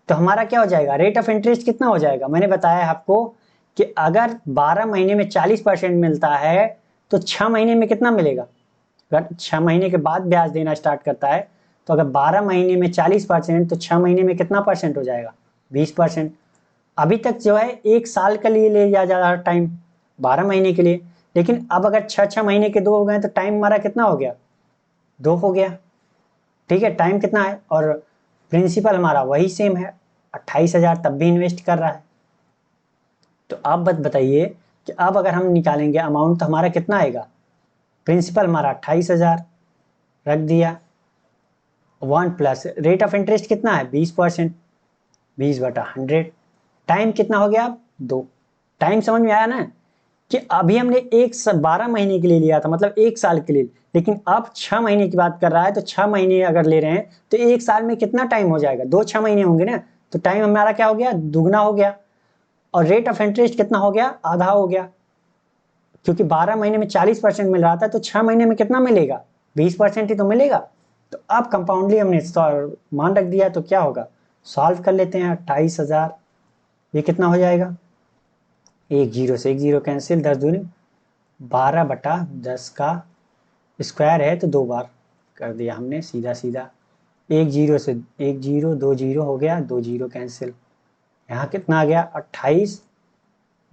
तो हमारा क्या हो जाएगा, रेट ऑफ इंटरेस्ट कितना हो जाएगा। मैंने बताया आपको कि अगर 12 महीने में 40% मिलता है तो 6 महीने में कितना मिलेगा। अगर 6 महीने के बाद ब्याज देना स्टार्ट करता है तो अगर 12 महीने में 40% तो 6 महीने में कितना परसेंट हो जाएगा 20%। अभी तक जो है एक साल के लिए ले जा रहा टाइम 12 महीने के लिए, लेकिन अब अगर 6 महीने के 2 हो गए तो टाइम हमारा कितना हो गया 2 हो गया। ठीक है, टाइम कितना है और प्रिंसिपल हमारा वही सेम है 28,000 तब भी इन्वेस्ट कर रहा है। तो आप बताइए कि अब अगर हम निकालेंगे अमाउंट तो हमारा कितना आएगा। प्रिंसिपल हमारा 28,000 रख दिया, 1 प्लस रेट ऑफ इंटरेस्ट कितना है 20%, 20/100। टाइम कितना हो गया 2। टाइम समझ में आया ना कि अभी हमने 12 महीने के लिए लिया था, मतलब एक साल के लिए, लेकिन अब 6 महीने की बात कर रहा है। तो 6 महीने अगर ले रहे हैं तो एक साल में कितना टाइम हो जाएगा 2 6 महीने होंगे ना। तो टाइम हमारा क्या हो गया दुगना हो गया। और रेट ऑफ इंटरेस्ट कितना हो गया आधा हो गया, क्योंकि 12 महीने में 40% मिल रहा था तो 6 महीने में कितना मिलेगा 20% ही तो मिलेगा। तो अब कंपाउंडली हमने मान रख दिया तो क्या होगा, सॉल्व कर लेते हैं। 28,000 ये कितना हो जाएगा, 1 0 से 1 0 कैंसिल, 10 दूनी 12/10 का स्क्वायर है तो 2 बार कर दिया हमने सीधा सीधा। 1 0 से 1 0, 2 0 हो गया, 2 0 कैंसिल। यहाँ कितना आ गया 28,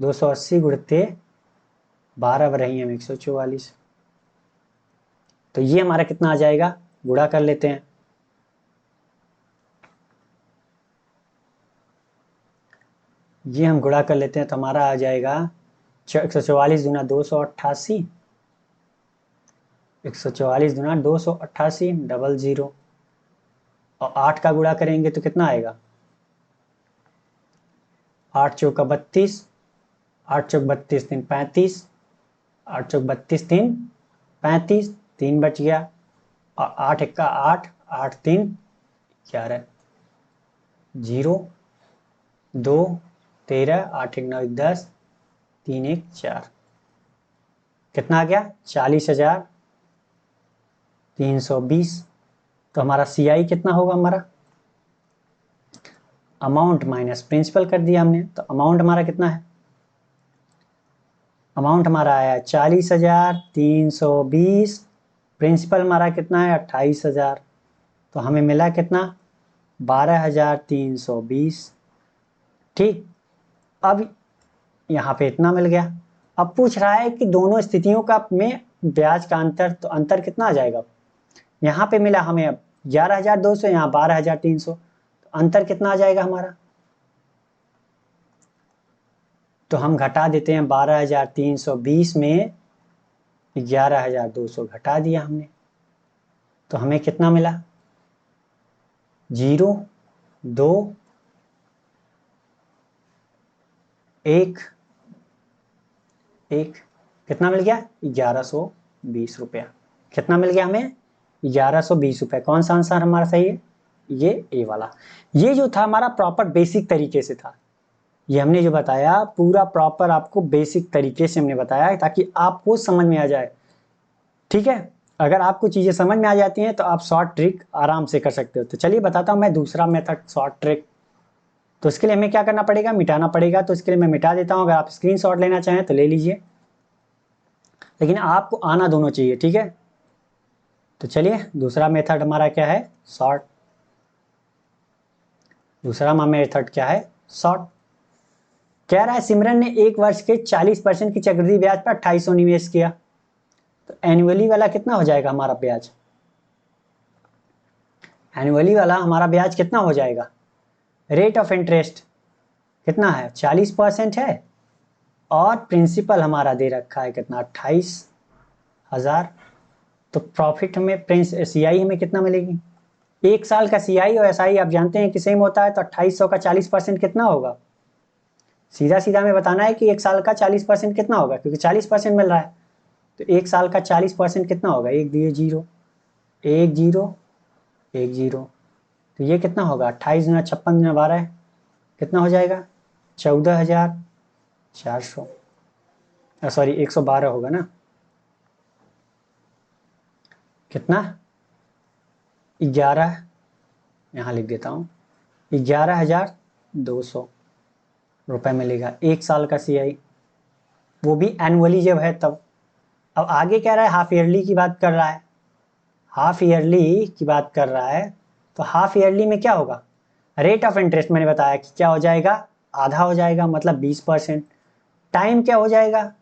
280 गुणते 12/144। तो ये हमारा कितना आ जाएगा, गुणा कर लेते हैं। ये हम गुणा कर लेते हैं तो हमारा आ जाएगा 144 दूना 288, 144 दूना 288 00, और 8 का गुणा करेंगे तो कितना आएगा 8 चौका 32, 8 चौक 32 3 35, 8 चौक 32 3 35, 3 बच गया, और 8 1 8, 8 3 11, 0 2 13, 8 1 9 10, 3 1 4, कितना आ गया 40,320। तो हमारा CI कितना होगा, हमारा अमाउंट माइनस प्रिंसिपल कर दिया हमने, तो अमाउंट हमारा कितना है, अमाउंट हमारा आया 40,320, प्रिंसिपल हमारा कितना है 28,000, तो हमें मिला कितना 12,320। ठीक, अब यहाँ पे इतना मिल गया। अब पूछ रहा है कि दोनों स्थितियों का में ब्याज का अंतर, तो अंतर कितना आ जाएगा। यहाँ पे मिला हमें अब 11,200, यहाँ 12,300, तो अंतर कितना आ जाएगा हमारा। तो हम घटा देते हैं 12,320 में 11,200 घटा दिया हमने, तो हमें कितना मिला 0 2 1 1, कितना मिल गया 1120 रुपया। कितना मिल गया हमें 1120 रुपया। कौन सा आंसर हमारा सही है, ये ए वाला। ये जो था हमारा प्रॉपर बेसिक तरीके से था, ये हमने जो बताया पूरा प्रॉपर आपको बेसिक तरीके से हमने बताया ताकि आपको समझ में आ जाए। ठीक है, अगर आपको चीज़ें समझ में आ जाती हैं तो आप शॉर्ट ट्रिक आराम से कर सकते हो। तो चलिए बताता हूँ मैं दूसरा मेथड शॉर्ट ट्रिक। तो इसके लिए हमें क्या करना पड़ेगा, मिटाना पड़ेगा। तो इसके लिए मैं मिटा देता हूँ, अगर आप स्क्रीनशॉट लेना चाहें तो ले लीजिए, लेकिन आपको आना दोनों चाहिए। ठीक है, तो चलिए दूसरा मेथड हमारा क्या है, शॉर्ट। दूसरा मेथड क्या है, शॉर्ट। कह रहा है सिमरन ने 1 वर्ष के 40% की चक्रवृद्धि ब्याज पर 2800 निवेश किया, तो एनुअली वाला कितना हो जाएगा हमारा ब्याज, एनुअली वाला हमारा ब्याज कितना हो जाएगा, रेट ऑफ इंटरेस्ट कितना है 40% है, और प्रिंसिपल हमारा दे रखा है कितना 28,000। तो प्रॉफिट हमें सीआई हमें कितना मिलेगी, 1 साल का सीआई और एसआई आप जानते हैं कि सेम होता है, तो 2800 का 40% कितना होगा, सीधा सीधा हमें बताना है कि 1 साल का 40% कितना होगा, क्योंकि 40% मिल रहा है। तो 1 साल का 40% कितना होगा, 1 दिए 0, 1 0 1 0, तो ये कितना होगा 28 गुना 56 गुना 12 कितना हो जाएगा 14,400, सॉरी 112 होगा ना, कितना 11, यहाँ लिख देता हूँ 11,200 रुपये मिलेगा 1 साल का सीआई, वो भी एनुअली जब है तब। अब आगे कह रहा है हाफ ईयरली की बात कर रहा है, हाफ ईयरली की बात कर रहा है, तो हाफ ईयरली में क्या होगा, रेट ऑफ इंटरेस्ट मैंने बताया कि क्या हो जाएगा, आधा हो जाएगा मतलब 20%, टाइम क्या हो जाएगा,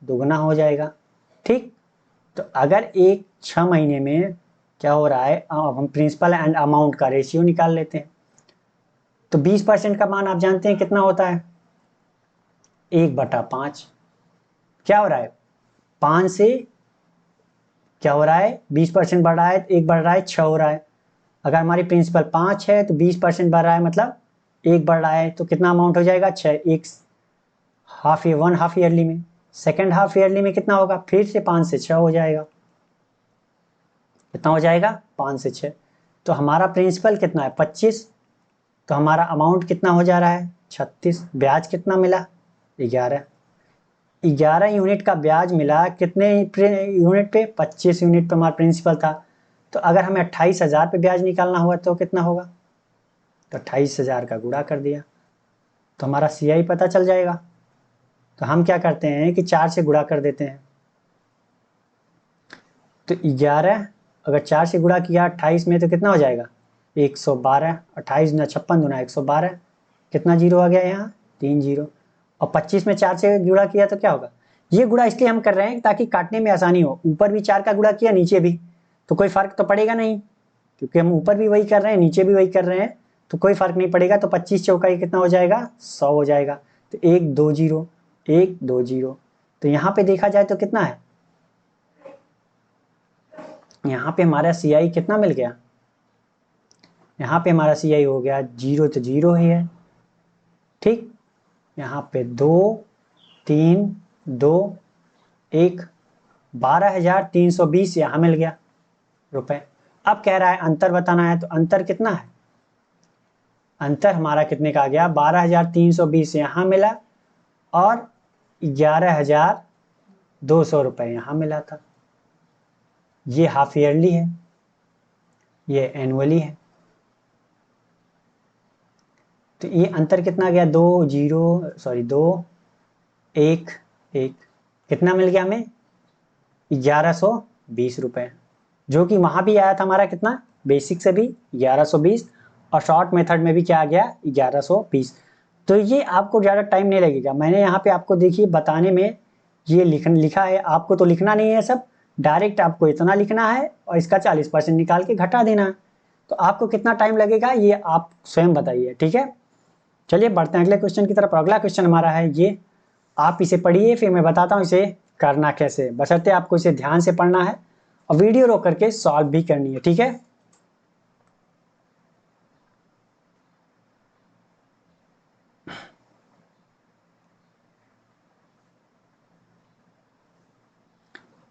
दुगना हो जाएगा। ठीक, तो अगर 6 महीने में क्या हो रहा है, अब हम प्रिंसिपल एंड अमाउंट का रेशियो निकाल लेते हैं। तो 20% का मान आप जानते हैं कितना होता है, 1/5। क्या हो रहा है 5 से क्या हो रहा है 20% बढ़ रहा है, 1 बढ़ रहा है 6 हो रहा है। अगर हमारी प्रिंसिपल 5 है तो 20% बढ़ रहा है मतलब 1 बढ़ रहा है, तो कितना अमाउंट हो जाएगा 6। एक हाफ ईयरली में, सेकेंड हाफ ईयरली में कितना होगा, फिर से 5 से 6 हो जाएगा, कितना हो जाएगा 5 से 6। तो हमारा प्रिंसिपल कितना है 25, तो हमारा अमाउंट कितना हो जा रहा है 36, ब्याज कितना मिला 11, 11 यूनिट का ब्याज मिला, कितने यूनिट पे 25 यूनिट पे हमारा प्रिंसिपल था। तो अगर हमें 28,000 पे ब्याज निकालना हुआ तो कितना होगा, तो 28,000 का गुणा कर दिया तो हमारा सीआई पता चल जाएगा। तो हम क्या करते हैं कि 4 से गुणा कर देते हैं, तो 11 अगर 4 से गुणा किया 28 में तो कितना हो जाएगा 112, 28 गुना 56 गुना 112, कितना जीरो आ गया यहाँ 3 जीरो, और 25 में 4 से गुणा किया तो क्या होगा, ये गुणा इसलिए हम कर रहे हैं ताकि काटने में आसानी हो, ऊपर भी 4 का गुणा किया नीचे भी, तो कोई फर्क तो पड़ेगा नहीं, क्योंकि हम ऊपर भी वही कर रहे हैं नीचे भी वही कर रहे हैं, तो कोई फर्क नहीं पड़ेगा। तो 25 चौका कितना हो जाएगा 100 हो जाएगा, तो 1 2 0 1 2 0, तो यहाँ पे देखा जाए तो कितना है, यहाँ पे हमारा सीआई कितना मिल गया, यहाँ पे हमारा सीआई हो गया 0, तो 0 ही है। ठीक, यहाँ पे 2 3 2 1 12,320 यहाँ मिल गया रुपए। अब कह रहा है अंतर बताना है, तो अंतर कितना है, अंतर हमारा कितने का आ गया 12,320 यहाँ मिला और 11,200 रुपये यहाँ मिला था। ये हाफ ईयरली है, ये एनुअली है, तो ये अंतर कितना गया 2 1 1, कितना मिल गया हमें 1120 रुपये, जो कि वहाँ भी आया था हमारा कितना, बेसिक से भी 1120 और शॉर्ट मेथड में भी क्या आ गया 1120। तो ये आपको ज़्यादा टाइम नहीं लगेगा, मैंने यहाँ पे आपको देखिए बताने में ये लिखा है, आपको तो लिखना नहीं है सब, डायरेक्ट आपको इतना लिखना है और इसका 40% निकाल के घटा देना है। तो आपको कितना टाइम लगेगा ये आप स्वयं बताइए, ठीक है। चलिए बढ़ते हैं अगले क्वेश्चन की तरफ। अगला क्वेश्चन हमारा है ये, आप इसे पढ़िए फिर मैं बताता हूँ इसे करना कैसे, बशर्ते आपको इसे ध्यान से पढ़ना है और वीडियो रोक करके सॉल्व भी करनी है, ठीक है।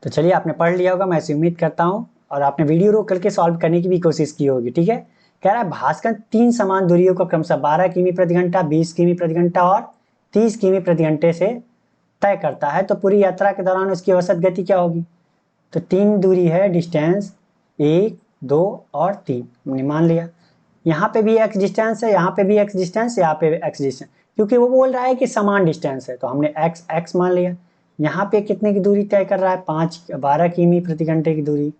तो चलिए आपने पढ़ लिया होगा मैं ऐसी उम्मीद करता हूँ, और आपने वीडियो रोक करके सॉल्व करने की भी कोशिश की होगी, ठीक है। कह रहा है भास्कर 3 समान दूरियों को क्रमशः 12 किमी प्रति घंटा, 20 किमी प्रति घंटा और 30 किमी प्रति घंटे से तय करता है, तो पूरी यात्रा के दौरान उसकी औसत गति क्या होगी। तो 3 दूरी है डिस्टेंस 1 2 और 3, हमने मान लिया। यहाँ पे भी एक्स डिस्टेंस है, यहाँ पे भी एक्स डिस्टेंस, यहाँ पे एक्स डिस्टेंस, क्योंकि वो बोल रहा है कि समान डिस्टेंस है तो हमने एक्स एक्स मान लिया। यहाँ पे कितने की दूरी तय कर रहा है 12 किमी प्रति घंटे की दूरी,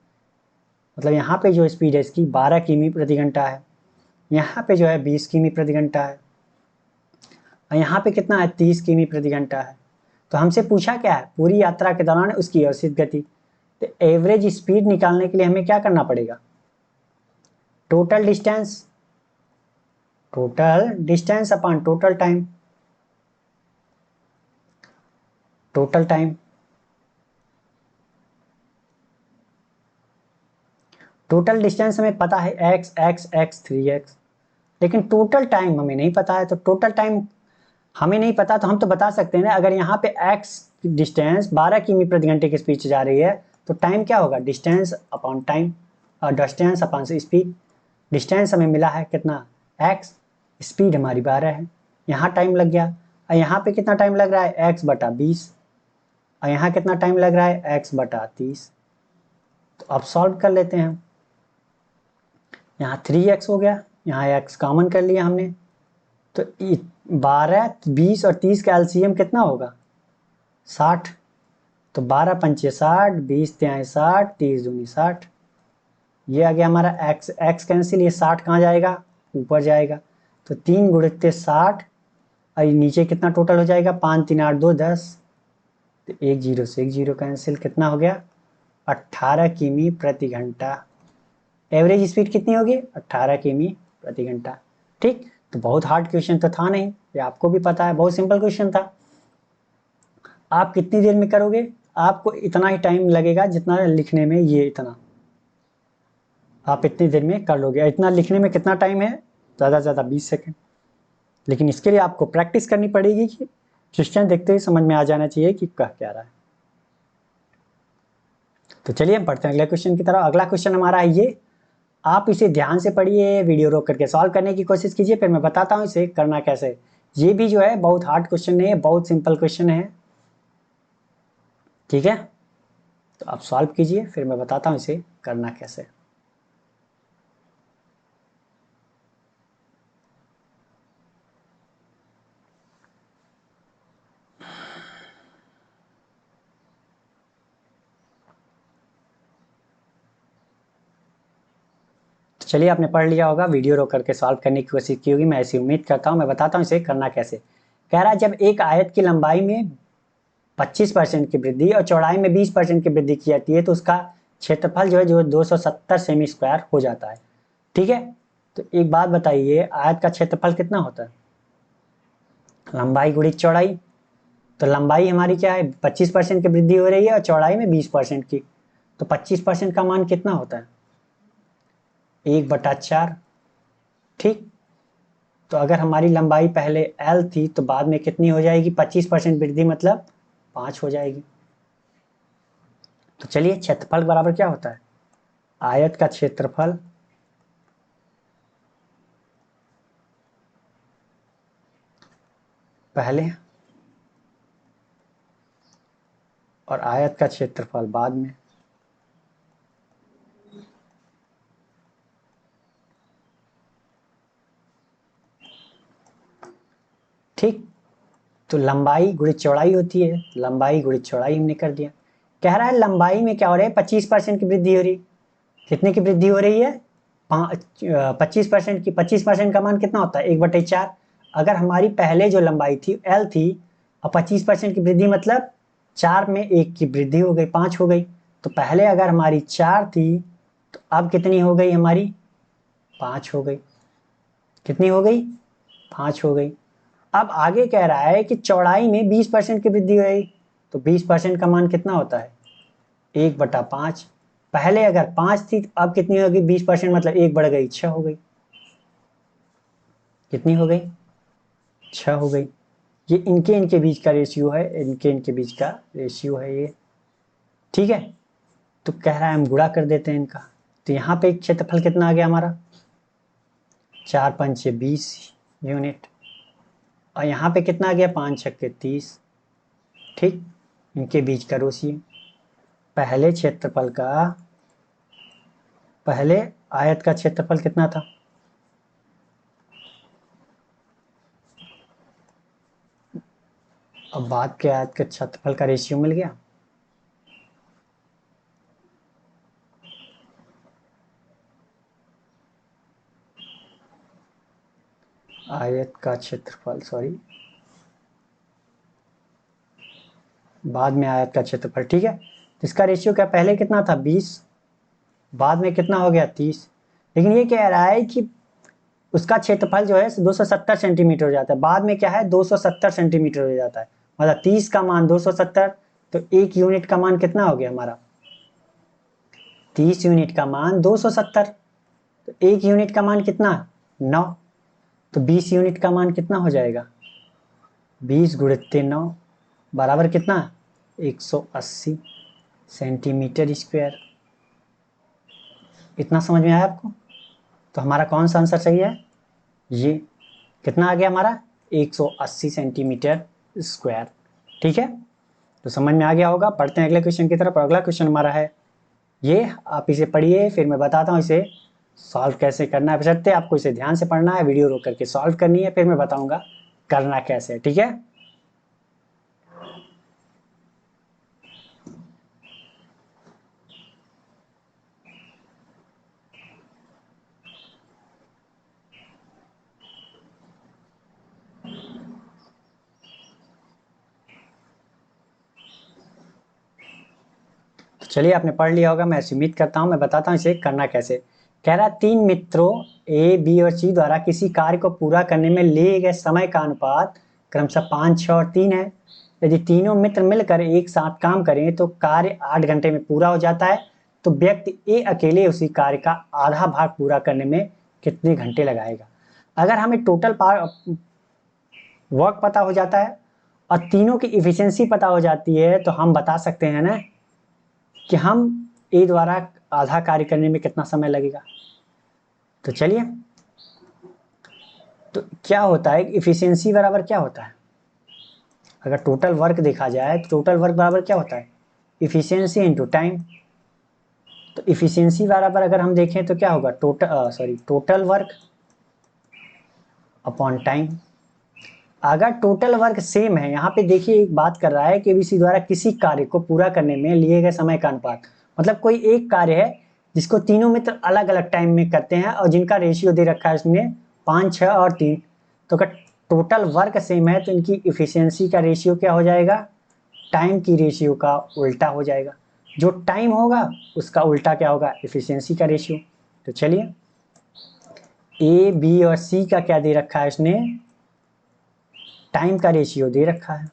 मतलब यहाँ पे जो स्पीड है इसकी 12 किमी प्रति घंटा है। यहाँ पे जो है 20 किमी प्रति घंटा है और यहाँ पे कितना है 30 किमी प्रति घंटा है। तो हमसे पूछा क्या है, पूरी यात्रा के दौरान उसकी औसत गति। तो एवरेज स्पीड निकालने के लिए हमें क्या करना पड़ेगा, total distance upon total time. Total distance हमें पता है x 3x, लेकिन टोटल टाइम हमें नहीं पता है। तो टोटल टाइम हमें नहीं पता तो हम तो बता सकते हैं ना, अगर यहाँ पे x डिस्टेंस 12 किमी प्रति घंटे की स्पीड से जा रही है तो टाइम क्या होगा, डिस्टेंस अपॉन टाइम और डिस्टेंस अपॉन स्पीड। डिस्टेंस हमें मिला है कितना x, स्पीड हमारी 12 है, यहाँ टाइम लग गया। और यहाँ पे कितना टाइम लग रहा है x/20 और यहाँ कितना टाइम लग रहा है x/30। तो अब सॉल्व कर लेते हैं। यहाँ 3x हो गया, यहाँ x कॉमन कर लिया हमने। तो 12, 20 और 30 का एलसीएम कितना होगा 60। तो 12 पंचे 60, 20 तिहाई 60, 30 दूनी 60। ये आ गया हमारा x कैंसिल, ये 60 कहाँ जाएगा, ऊपर जाएगा। तो 3 गुणित 60 और नीचे कितना टोटल हो जाएगा, 5 3 8 2 10। तो 1 0 से 1 0 कैंसिल, कितना हो गया 18 किमी प्रति घंटा। एवरेज स्पीड कितनी होगी 18 किमी प्रति घंटा। ठीक, तो बहुत हार्ड क्वेश्चन तो था नहीं, ये आपको भी पता है, बहुत सिंपल क्वेश्चन था। आप कितनी देर में करोगे, आपको इतना ही टाइम लगेगा जितना लिखने में, ये इतना आप इतनी देर में कर लोगे। इतना लिखने में कितना टाइम है, ज़्यादा से ज़्यादा 20 सेकेंड। लेकिन इसके लिए आपको प्रैक्टिस करनी पड़ेगी कि क्वेश्चन देखते ही समझ में आ जाना चाहिए कि कह क्या रहा है। तो चलिए हम पढ़ते हैं अगले क्वेश्चन की तरफ। अगला क्वेश्चन हमारा है ये, आप इसे ध्यान से पढ़िए, वीडियो रोक करके सॉल्व करने की कोशिश कीजिए, फिर मैं बताता हूँ इसे करना कैसे। ये भी जो है बहुत हार्ड क्वेश्चन नहीं है, बहुत सिंपल क्वेश्चन है, ठीक है। तो आप सॉल्व कीजिए, फिर मैं बताता हूँ इसे करना कैसे। तो चलिए, आपने पढ़ लिया होगा, वीडियो रोक करके सॉल्व करने की कोशिश की होगी, मैं ऐसी उम्मीद करता हूँ। मैं बताता हूँ इसे करना कैसे। कह रहा है जब एक आयत की लंबाई में 25% की वृद्धि और चौड़ाई में 20% की वृद्धि की जाती है तो उसका क्षेत्रफल जो है 270 सेमी स्क्वायर हो जाता है, ठीक है। तो एक बात बताइए, आयत का क्षेत्रफल कितना होता है, लंबाई गुणित चौड़ाई। तो लंबाई हमारी क्या है, 25% की वृद्धि हो रही है और चौड़ाई में 20% की। तो 25% का मान कितना होता है, 1/4, ठीक। तो अगर हमारी लंबाई पहले L थी तो बाद में कितनी हो जाएगी, 25% वृद्धि मतलब 5 हो जाएगी। तो चलिए, क्षेत्रफल बराबर क्या होता है, आयत का क्षेत्रफल पहले और आयत का क्षेत्रफल बाद में, ठीक। तो लंबाई गुणित चौड़ाई होती है, लंबाई गुणित चौड़ाई हमने कर दिया। कह रहा है लंबाई में क्या हो रहा है, 25% की वृद्धि हो रही। कितने की वृद्धि हो रही है, 25% की। 25% का मान कितना होता है, 1/4। अगर हमारी पहले जो लंबाई थी L थी और 25% की वृद्धि मतलब 4 में 1 की वृद्धि हो गई, 5 हो गई। तो पहले अगर हमारी 4 थी तो अब कितनी हो गई हमारी, 5 हो गई। कितनी हो गई, 5 हो गई। अब आगे कह रहा है कि चौड़ाई में 20% की वृद्धि हुई। तो 20% का मान कितना होता है, 1/5। पहले अगर 5 थी तो अब कितनी होगी, 20% मतलब 1 बढ़ गई, 6 हो गई। कितनी हो गई, 6 हो गई। ये इनके इनके बीच का रेशियो है, इनके इनके बीच का रेशियो है ये, ठीक है। तो कह रहा है हम गुणा कर देते हैं इनका। तो यहाँ पे क्षेत्रफल कितना आ गया हमारा, 4 पंचे 20 यूनिट और यहाँ पे कितना आ गया, 5 छक्के 30, ठीक। इनके बीच का रेशियो, पहले क्षेत्रफल का, पहले आयत का क्षेत्रफल कितना था, अब बाद के आयत के क्षेत्रफल का रेशियो मिल गया। आयत का क्षेत्रफल, सॉरी बाद में आयत का क्षेत्रफल, ठीक है। तो इसका रेशियो क्या, पहले कितना था 20, बाद में कितना हो गया 30। लेकिन ये कह रहा है कि उसका क्षेत्रफल जो है 270 सेंटीमीटर हो जाता है, बाद में क्या है 270 सेंटीमीटर हो जाता है। मतलब 30 का मान 270, तो 1 यूनिट का मान कितना हो गया हमारा, 30 यूनिट का मान 270, तो 1 यूनिट का मान कितना 9, तो 20 यूनिट का मान कितना हो जाएगा, 20 गुणित 9 बराबर कितना 180 सेंटीमीटर स्क्वायर। इतना समझ में आया आपको। तो हमारा कौन सा आंसर सही है, ये कितना आ गया हमारा 180 सेंटीमीटर स्क्वायर, ठीक है। तो समझ में आ गया होगा। पढ़ते हैं अगले क्वेश्चन की तरफ। अगला क्वेश्चन हमारा है ये, आप इसे पढ़िए फिर मैं बताता हूँ इसे सॉल्व कैसे करना है। बशर्ते आपको इसे ध्यान से पढ़ना है, वीडियो रोक करके सॉल्व करनी है, फिर मैं बताऊंगा करना कैसे, ठीक है। तो चलिए आपने पढ़ लिया होगा, मैं उम्मीद करता हूँ। मैं बताता हूँ इसे करना कैसे। कह रहा है 3 मित्रों ए बी और सी द्वारा किसी कार्य को पूरा करने में लिए गए समय का अनुपात क्रमशः 5, 6 और 3 है। यदि तीनों मित्र मिलकर एक साथ काम करें तो कार्य 8 घंटे में पूरा हो जाता है। तो व्यक्ति ए अकेले उसी कार्य का आधा भाग पूरा करने में कितने घंटे लगाएगा। अगर हमें टोटल वर्क पता हो जाता है और तीनों की इफिशियंसी पता हो जाती है, तो हम बता सकते हैं ना कि हम ए द्वारा आधा कार्य करने में कितना समय लगेगा। तो चलिए, तो क्या होता है इफिशियंसी बराबर क्या होता है, अगर टोटल वर्क देखा जाए तो टोटल वर्क बराबर क्या होता है, इफिशियंसी इनटू टाइम। तो इफिशियंसी बराबर अगर हम देखें तो क्या होगा, टोटल वर्क अपॉन टाइम। अगर टोटल वर्क सेम है, यहाँ पे देखिए एक बात कर रहा है कि किसी द्वारा किसी कार्य को पूरा करने में लिए गए समय का अनुपात, मतलब कोई एक कार्य है जिसको तीनों मित्र अलग अलग टाइम में करते हैं और जिनका रेशियो दे रखा है उसने 5, 6 और 3। तो अगर टोटल वर्क सेम है तो इनकी इफिशियंसी का रेशियो क्या हो जाएगा, टाइम की रेशियो का उल्टा हो जाएगा। जो टाइम होगा उसका उल्टा क्या होगा, इफिशियंसी का रेशियो। तो चलिए, ए बी और सी का क्या दे रखा है उसने, टाइम का रेशियो दे रखा है।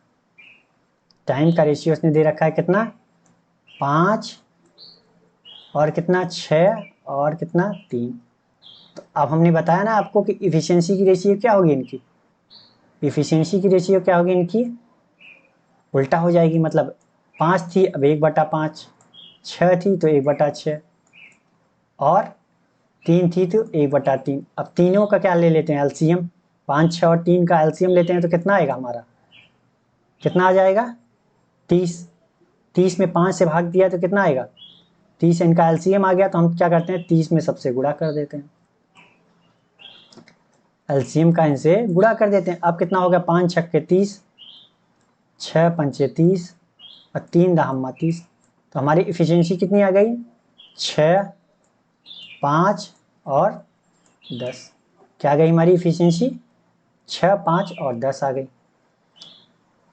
टाइम का रेशियो उसने दे रखा है कितना 5 और कितना 6 और कितना 3। तो अब हमने बताया ना आपको कि इफिशियंसी की रेशियो क्या होगी इनकी, इफिशियंसी की रेशियो क्या होगी इनकी उल्टा हो जाएगी। मतलब 5 थी अब 1/5, 6 थी तो 1/6 और 3 थी तो 1/3। अब तीनों का क्या ले लेते हैं एलसीएम, 5, 6 और 3 का एलसीएम लेते हैं तो कितना आएगा हमारा, कितना आ जाएगा 30। 30 में 5 से भाग दिया तो कितना आएगा 30, इनका एलसीएम आ गया। तो हम क्या करते हैं 30 में सबसे गुणा कर देते हैं, एलसीएम का इनसे गुणा कर देते हैं। अब कितना हो गया 5 छक्के 30, 6 पंचे 30 और 3 दहम्मा 30। तो हमारी इफिशियंसी कितनी आ गई 6, 5 और 10। क्या आ गई हमारी इफिशियंसी 6, 5 और 10 आ गई।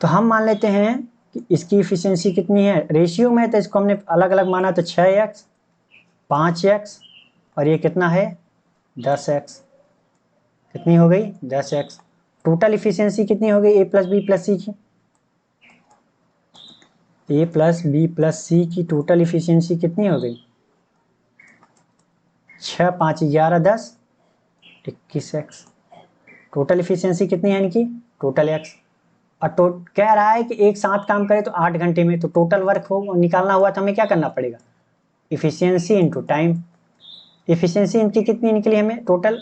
तो हम मान लेते हैं कि इसकी इफिशियंसी कितनी है, रेशियो में तो इसको हमने अलग अलग माना, तो 6x, 5x और ये कितना है 10x। कितनी हो गई 10x। टोटल इफिशियंसी कितनी हो गई ए प्लस बी प्लस सी की, ए प्लस बी प्लस सी की टोटल इफिशियंसी कितनी हो गई 6, 5, 11, 10, 21x। टोटल इफिशियंसी कितनी है इनकी, टोटल x। और कह रहा है कि एक साथ काम करे तो 8 घंटे में, तो टोटल वर्क हो निकालना हुआ तो हमें क्या करना पड़ेगा, इफिशियंसी इनटू टाइम। इफिशियंसी इनकी कितनी निकली हमें टोटल,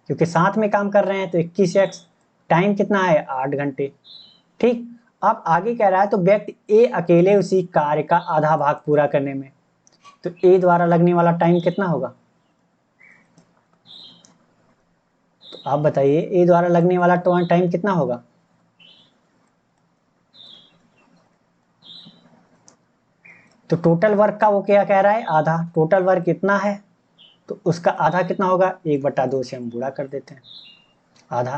क्योंकि साथ में काम कर रहे हैं तो 21x, टाइम कितना है 8 घंटे, ठीक। अब आगे कह रहा है तो व्यक्ति ए अकेले उसी कार्य का आधा भाग पूरा करने में, तो ए द्वारा लगने वाला टाइम कितना होगा, तो आप बताइए ए द्वारा लगने वाला टाइम कितना होगा। तो टोटल वर्क का वो क्या कह रहा है आधा, टोटल वर्क कितना है तो उसका आधा कितना होगा 1/2 से हम गुणा कर देते हैं, आधा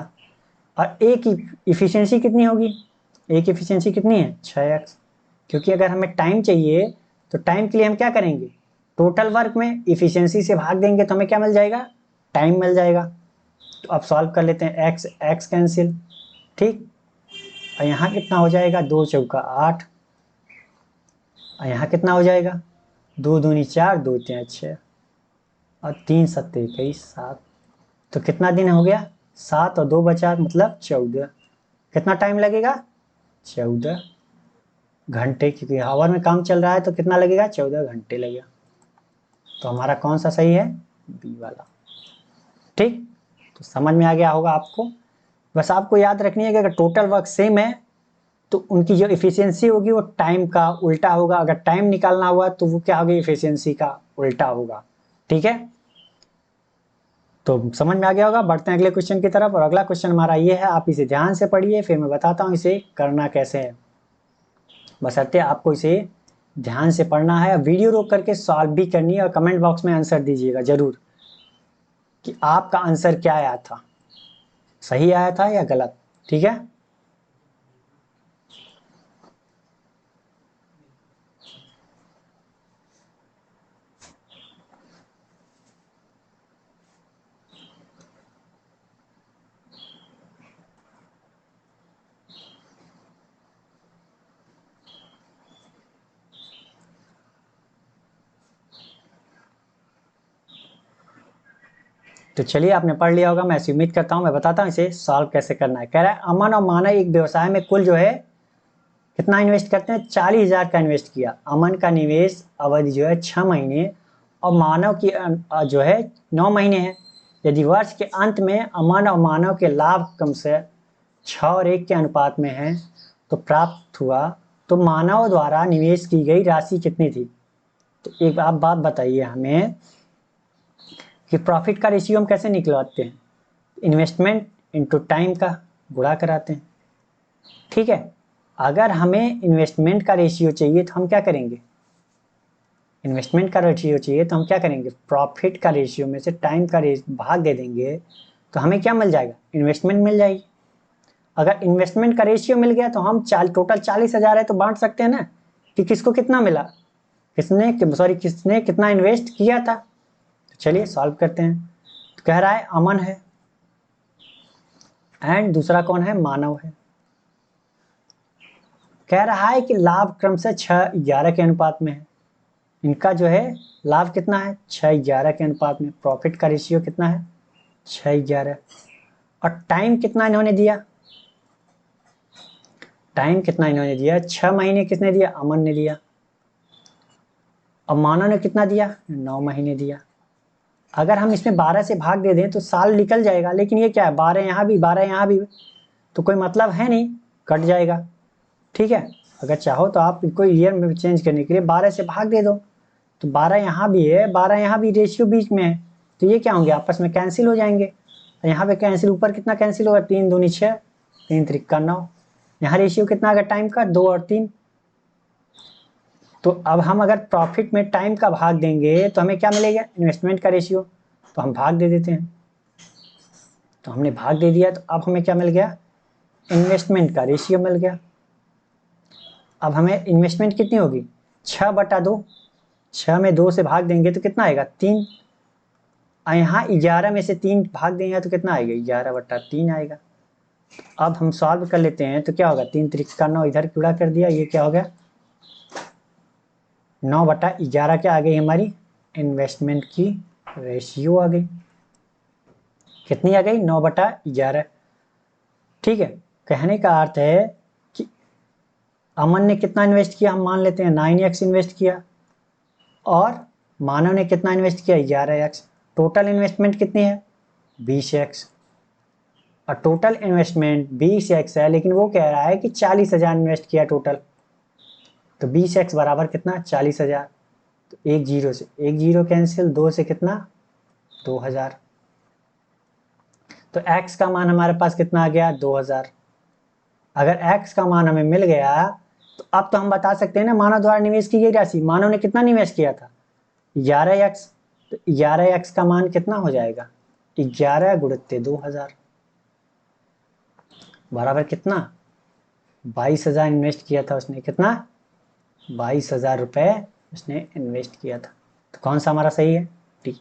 और ए की इफिशियंसी कितनी होगी, ए की इफिशियंसी कितनी है 6x, क्योंकि अगर हमें टाइम चाहिए तो टाइम के लिए हम क्या करेंगे, टोटल वर्क में इफिशियंसी से भाग देंगे तो हमें क्या मिल जाएगा, टाइम मिल जाएगा। तो अब सॉल्व कर लेते हैं, एक्स एक्स कैंसिल, ठीक। और यहाँ कितना हो जाएगा, 2 चौका 8, और यहाँ कितना हो जाएगा, 2 दूनी 4, 2 तिया 6, और 3 सत्ते 21, 7। तो कितना दिन हो गया, 7 और 2 बचा मतलब 14। कितना टाइम लगेगा, 14 घंटे, क्योंकि आवर में काम चल रहा है तो कितना लगेगा, 14 घंटे लगेगा। तो हमारा कौन सा सही है, बी वाला, ठीक। तो समझ में आ गया होगा आपको। बस आपको याद रखनी है कि अगर टोटल वर्क सेम है तो उनकी जो इफिशियंसी होगी वो टाइम का उल्टा होगा, अगर टाइम निकालना हुआ तो वो क्या होगा, इफिशियंसी का उल्टा होगा, ठीक है। तो समझ में आ गया होगा। बढ़ते हैं अगले क्वेश्चन की तरफ, और अगला क्वेश्चन हमारा ये है, आप इसे ध्यान से पढ़िए, फिर मैं बताता हूँ इसे करना कैसे है। बशर्ते आपको इसे ध्यान से पढ़ना है, वीडियो रोक करके सॉल्व भी करनी है, और कमेंट बॉक्स में आंसर दीजिएगा जरूर कि आपका आंसर क्या आया था, सही आया था या गलत, ठीक है। तो चलिए, आपने पढ़ लिया होगा, मैं ऐसी उम्मीद करता हूँ। मैं बताता हूँ इसे सॉल्व कैसे करना है। कह रहा है अमन और मानव एक व्यवसाय में कुल जो है कितना इन्वेस्ट करते हैं, 40,000 का इन्वेस्ट किया। अमन का निवेश अवधि जो है 6 महीने और मानव की जो है 9 महीने है। यदि वर्ष के अंत में अमन और मानव के लाभ कम से 6 और 1 के अनुपात में है तो प्राप्त हुआ, तो मानव द्वारा निवेश की गई राशि कितनी थी। तो एक आप बात बताइए हमें कि प्रॉफिट का रेशियो हम कैसे निकलवाते हैं, इन्वेस्टमेंट इनटू टाइम का गुणा कराते हैं, ठीक है। अगर हमें इन्वेस्टमेंट का रेशियो चाहिए तो हम क्या करेंगे, इन्वेस्टमेंट का रेशियो चाहिए तो हम क्या करेंगे, प्रॉफिट का रेशियो में से टाइम का भाग दे देंगे तो हमें क्या मिल जाएगा, इन्वेस्टमेंट मिल जाएगी। अगर इन्वेस्टमेंट का रेशियो मिल गया तो हम टोटल 40,000 है तो बांट सकते हैं ना कि किसको कितना मिला, किसने कितना इन्वेस्ट किया था। तो चलिए सॉल्व करते हैं। तो कह रहा है अमन है एंड दूसरा कौन है, मानव है। कह रहा है कि लाभ क्रम से 6:11 के अनुपात में है। इनका जो है लाभ कितना है, 6:11 के अनुपात में। प्रॉफिट का रेशियो कितना है, 6:11। और टाइम कितना इन्होंने दिया, टाइम कितना इन्होंने दिया, 6 महीने किसने दिया, अमन ने दिया। और मानव ने कितना दिया, 9 महीने दिया। अगर हम इसमें 12 से भाग दे दें तो साल निकल जाएगा, लेकिन ये क्या है, 12 यहाँ भी 12 यहाँ भी, तो कोई मतलब है नहीं, कट जाएगा, ठीक है। अगर चाहो तो आप इनको ईयर में चेंज करने के लिए 12 से भाग दे दो, तो 12 यहाँ भी है 12 यहाँ भी, रेशियो बीच में है, तो ये क्या होंगे, आपस में कैंसिल हो जाएंगे। यहाँ पे कैंसिल, ऊपर कितना कैंसिल होगा, 3 दूनी 6, 3 त्रिक्का 9। यहाँ रेशियो कितना आ गया टाइम का, 2 और 3। तो अब हम अगर प्रॉफिट में टाइम का भाग देंगे तो हमें क्या मिलेगा, इन्वेस्टमेंट का रेशियो। तो हम भाग दे देते हैं, तो हमने भाग दे दिया, तो अब हमें क्या मिल गया, इन्वेस्टमेंट का रेशियो मिल गया। अब हमें इन्वेस्टमेंट कितनी होगी, 6/2, 6 में 2 से भाग देंगे तो कितना आएगा, 3। और यहाँ 11 में से 3 भाग देंगे तो कितना आएगा, 11/3 आएगा। अब हम सॉल्व कर लेते हैं तो क्या होगा, 3 त्रिक्का 9, इधर गुणा कर दिया, ये क्या हो गया, 9/11 क्या आ गई हमारी, इन्वेस्टमेंट की रेशियो आ गई। कितनी आ गई, 9/11, ठीक है। कहने का अर्थ है कि अमन ने कितना इन्वेस्ट किया, हम मान लेते हैं 9x इन्वेस्ट किया, और मानव ने कितना इन्वेस्ट किया, 11x। टोटल इन्वेस्टमेंट कितनी है, 20x। और टोटल इन्वेस्टमेंट 20x है, लेकिन वो कह रहा है कि 40,000 इन्वेस्ट किया टोटल, तो 20x बराबर कितना, 40,000। तो एक जीरो से एक जीरो कैंसिल, 2 से कितना, 2,000। तो x का मान हमारे पास कितना आ गया, 2,000। अगर x का मान हमें मिल गया तो अब तो हम बता सकते हैं ना, मानव द्वारा निवेश की गई राशि, मानव ने कितना निवेश किया था, 11x। तो 11x का मान कितना हो जाएगा, 11 गुणित 2,000। बराबर कितना, 22,000 इन्वेस्ट किया था उसने, कितना, 22,000 रुपये उसने इन्वेस्ट किया था। तो कौन सा हमारा सही है, डी।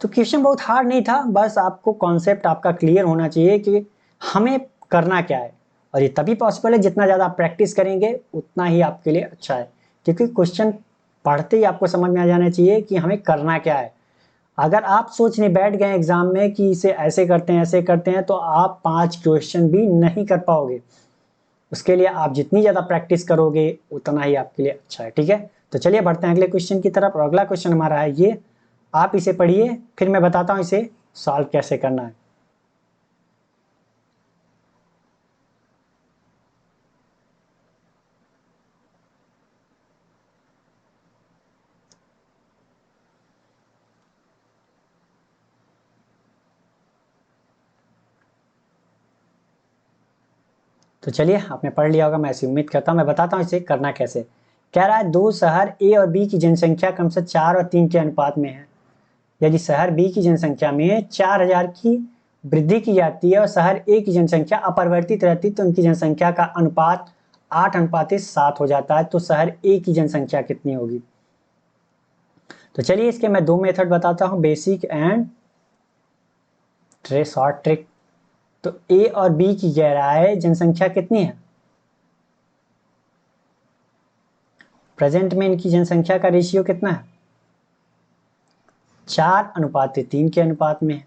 तो क्वेश्चन बहुत हार्ड नहीं था, बस आपको कॉन्सेप्ट आपका क्लियर होना चाहिए कि हमें करना क्या है, और ये तभी पॉसिबल है जितना ज़्यादा आप प्रैक्टिस करेंगे उतना ही आपके लिए अच्छा है। क्योंकि क्वेश्चन पढ़ते ही आपको समझ में आ जाना चाहिए कि हमें करना क्या है। अगर आप सोचने बैठ गए एग्जाम में कि इसे ऐसे करते हैं ऐसे करते हैं, तो आप 5 क्वेश्चन भी नहीं कर पाओगे। उसके लिए आप जितनी ज़्यादा प्रैक्टिस करोगे उतना ही आपके लिए अच्छा है। ठीक है, तो चलिए बढ़ते हैं अगले क्वेश्चन की तरफ। और अगला क्वेश्चन हमारा है ये, आप इसे पढ़िए, फिर मैं बताता हूँ इसे सॉल्व कैसे करना है। तो चलिए, आपने पढ़ लिया होगा, मैं ऐसी उम्मीद करता हूँ। मैं बताता हूँ इसे करना कैसे। कह रहा है दो शहर ए और बी की जनसंख्या क्रमशः 4 और 3 के अनुपात में है। यदि शहर बी की जनसंख्या में 4,000 की वृद्धि की जाती है और शहर ए की जनसंख्या अपरिवर्तित रहती है, तो उनकी जनसंख्या का अनुपात 8:7 हो जाता है। तो शहर ए की जनसंख्या कितनी होगी। तो चलिए इसके मैं 2 मेथड बताता हूँ, बेसिक एंड शॉर्ट ट्रिक। तो ए और बी की कह रहा है जनसंख्या कितनी है, प्रेजेंट में इनकी जनसंख्या का रेशियो कितना है, 4:3 के अनुपात में है।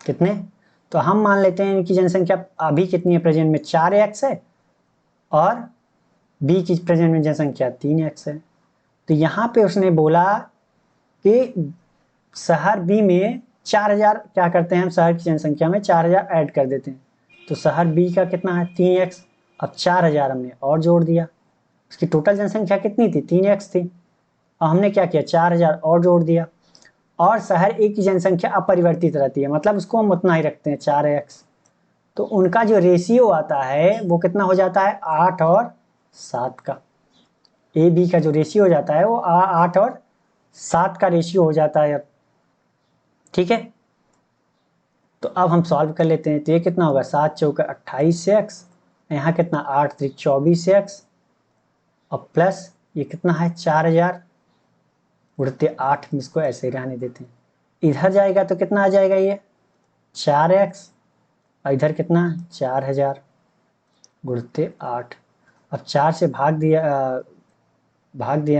कितने, तो हम मान लेते हैं इनकी जनसंख्या अभी कितनी है, प्रेजेंट में 4x है, और बी की प्रेजेंट में जनसंख्या 3x है। तो यहाँ पे उसने बोला कि शहर बी में 4,000 क्या करते हैं हम, शहर की जनसंख्या में 4,000 ऐड कर देते हैं। तो शहर बी का कितना है, 3x। अब 4,000 हमने और जोड़ दिया, उसकी टोटल जनसंख्या कितनी थी, 3x थी। और हमने क्या किया, 4,000 और जोड़ दिया। और शहर ए की जनसंख्या अपरिवर्तित रहती है, मतलब उसको हम उतना ही रखते हैं 4x। तो उनका जो रेशियो आता है वो कितना हो जाता है, 8 और 7 का। ए बी का जो रेशियो हो जाता है वो 8 और 7 का रेशियो हो जाता है। ठीक है, तो अब हम सॉल्व कर लेते हैं। तो ये कितना होगा, 7 चौका 28x, यहाँ कितना 8 त्रिक 24x, और प्लस ये कितना है 4,000 उड़ते 8, हम इसको ऐसे ही रहने देते हैं। इधर जाएगा तो कितना आ जाएगा, ये 4x, और इधर कितना 4,000 गुणते 8। अब 4 से भाग दिया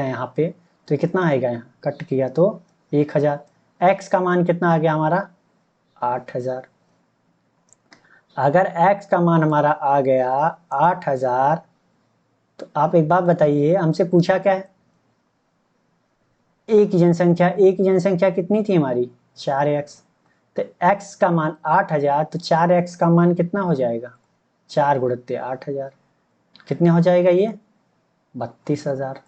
यहाँ पे, तो ये कितना आएगा, यहाँ कट किया तो 1,000। x का मान कितना आ गया हमारा, 8,000। अगर x का मान हमारा आ गया 8,000, तो आप एक बात बताइए, हमसे पूछा क्या है, ए की जनसंख्या कितनी थी हमारी, 4x। तो x का मान 8,000, तो 4x का मान कितना हो जाएगा, 4 गुणित 8,000, कितने हो जाएगा ये, 32,000।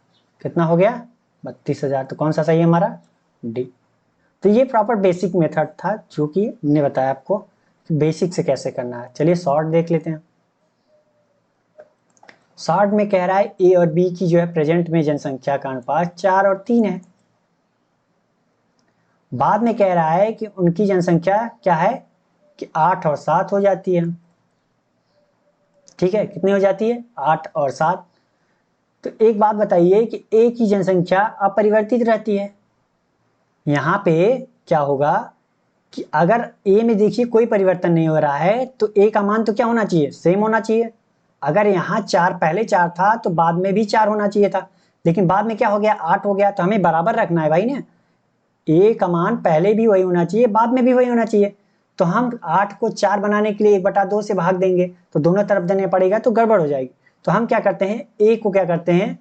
कितना हो गया, 32,000। तो कौन सा सही है हमारा, डी। तो ये प्रॉपर बेसिक मेथड था जो कि हमने बताया आपको कि बेसिक से कैसे करना है। चलिए शॉर्ट देख लेते हैं। शॉर्ट में कह रहा है ए और बी की जो है प्रेजेंट में जनसंख्या का अनुपात 4 और 3 है। बाद में कह रहा है कि उनकी जनसंख्या क्या है, कि 8 और 7 हो जाती है। ठीक है, कितनी हो जाती है, 8 और 7। तो एक बात बताइए कि ए की जनसंख्या अपरिवर्तित रहती है। यहाँ पे क्या होगा कि अगर ए में देखिए कोई परिवर्तन नहीं हो रहा है, तो ए का मान तो क्या होना चाहिए, सेम होना चाहिए। अगर यहाँ 4 पहले 4 था तो बाद में भी 4 होना चाहिए था, लेकिन बाद में क्या हो गया, 8 हो गया। तो हमें बराबर रखना है भाई ने, ए का मान पहले भी वही होना चाहिए, बाद में भी वही होना चाहिए। तो हम 8 को 4 बनाने के लिए 1/2 से भाग देंगे, तो दोनों तरफ देने पड़ेगा, तो गड़बड़ हो जाएगी। तो हम क्या करते हैं, ए को क्या करते हैं,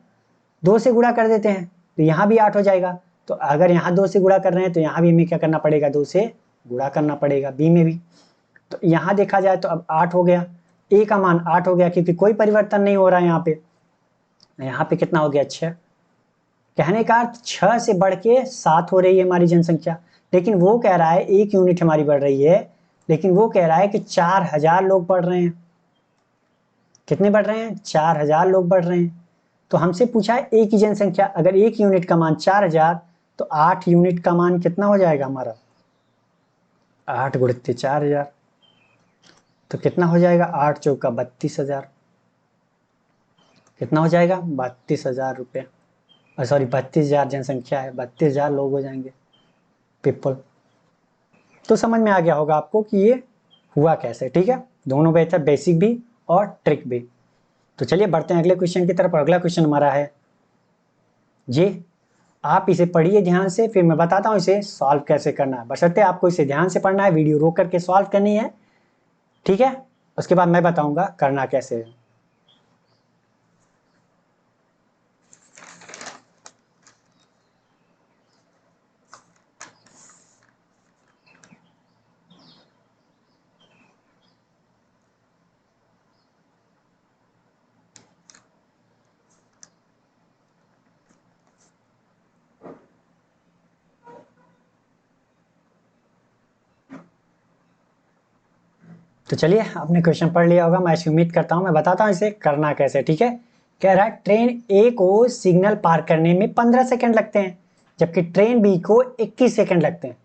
2 से गुणा कर देते हैं, तो यहाँ भी 8 हो जाएगा। तो अगर यहाँ 2 से गुणा कर रहे हैं तो यहाँ भी हमें क्या करना पड़ेगा, 2 से गुणा करना पड़ेगा, बी में भी। तो यहाँ देखा जाए तो अब 8 हो गया, ए का मान 8 हो गया, क्योंकि कोई परिवर्तन नहीं हो रहा है यहाँ पे कितना हो गया, 6। कहने का अर्थ 6 से बढ़ के 7 हो रही है हमारी जनसंख्या। लेकिन वो कह रहा है 1 यूनिट हमारी बढ़ रही है, लेकिन वो कह रहा है कि 4,000 लोग बढ़ रहे हैं। कितने बढ़ रहे हैं, 4,000 लोग बढ़ रहे हैं। तो हमसे पूछा है ए की जनसंख्या, अगर 1 यूनिट का मान 4,000, तो 8 यूनिट का मान कितना हो जाएगा हमारा, 8 गुणित 4,000। तो कितना हो जाएगा, 8 चौका 32,000, कितना हो जाएगा 32,000 रुपये, सॉरी 32,000 जनसंख्या है, 32,000 लोग हो जाएंगे पीपल। तो समझ में आ गया होगा आपको कि ये हुआ कैसे, ठीक है, दोनों बेहतर, बेसिक भी और ट्रिक भी। तो चलिए बढ़ते हैं अगले क्वेश्चन की तरफ। अगला क्वेश्चन हमारा है ये, आप इसे पढ़िए ध्यान से, फिर मैं बताता हूँ इसे सॉल्व कैसे करना है। बशर्ते आपको इसे ध्यान से पढ़ना है, वीडियो रोक करके सॉल्व करनी है, ठीक है, उसके बाद मैं बताऊंगा करना कैसे है। तो चलिए आपने क्वेश्चन पढ़ लिया होगा, मैं ऐसी उम्मीद करता हूँ। मैं बताता हूँ इसे करना कैसे, ठीक है। कह रहा है ट्रेन ए को सिग्नल पार करने में 15 सेकंड लगते हैं, जबकि ट्रेन बी को 21 सेकंड लगते हैं,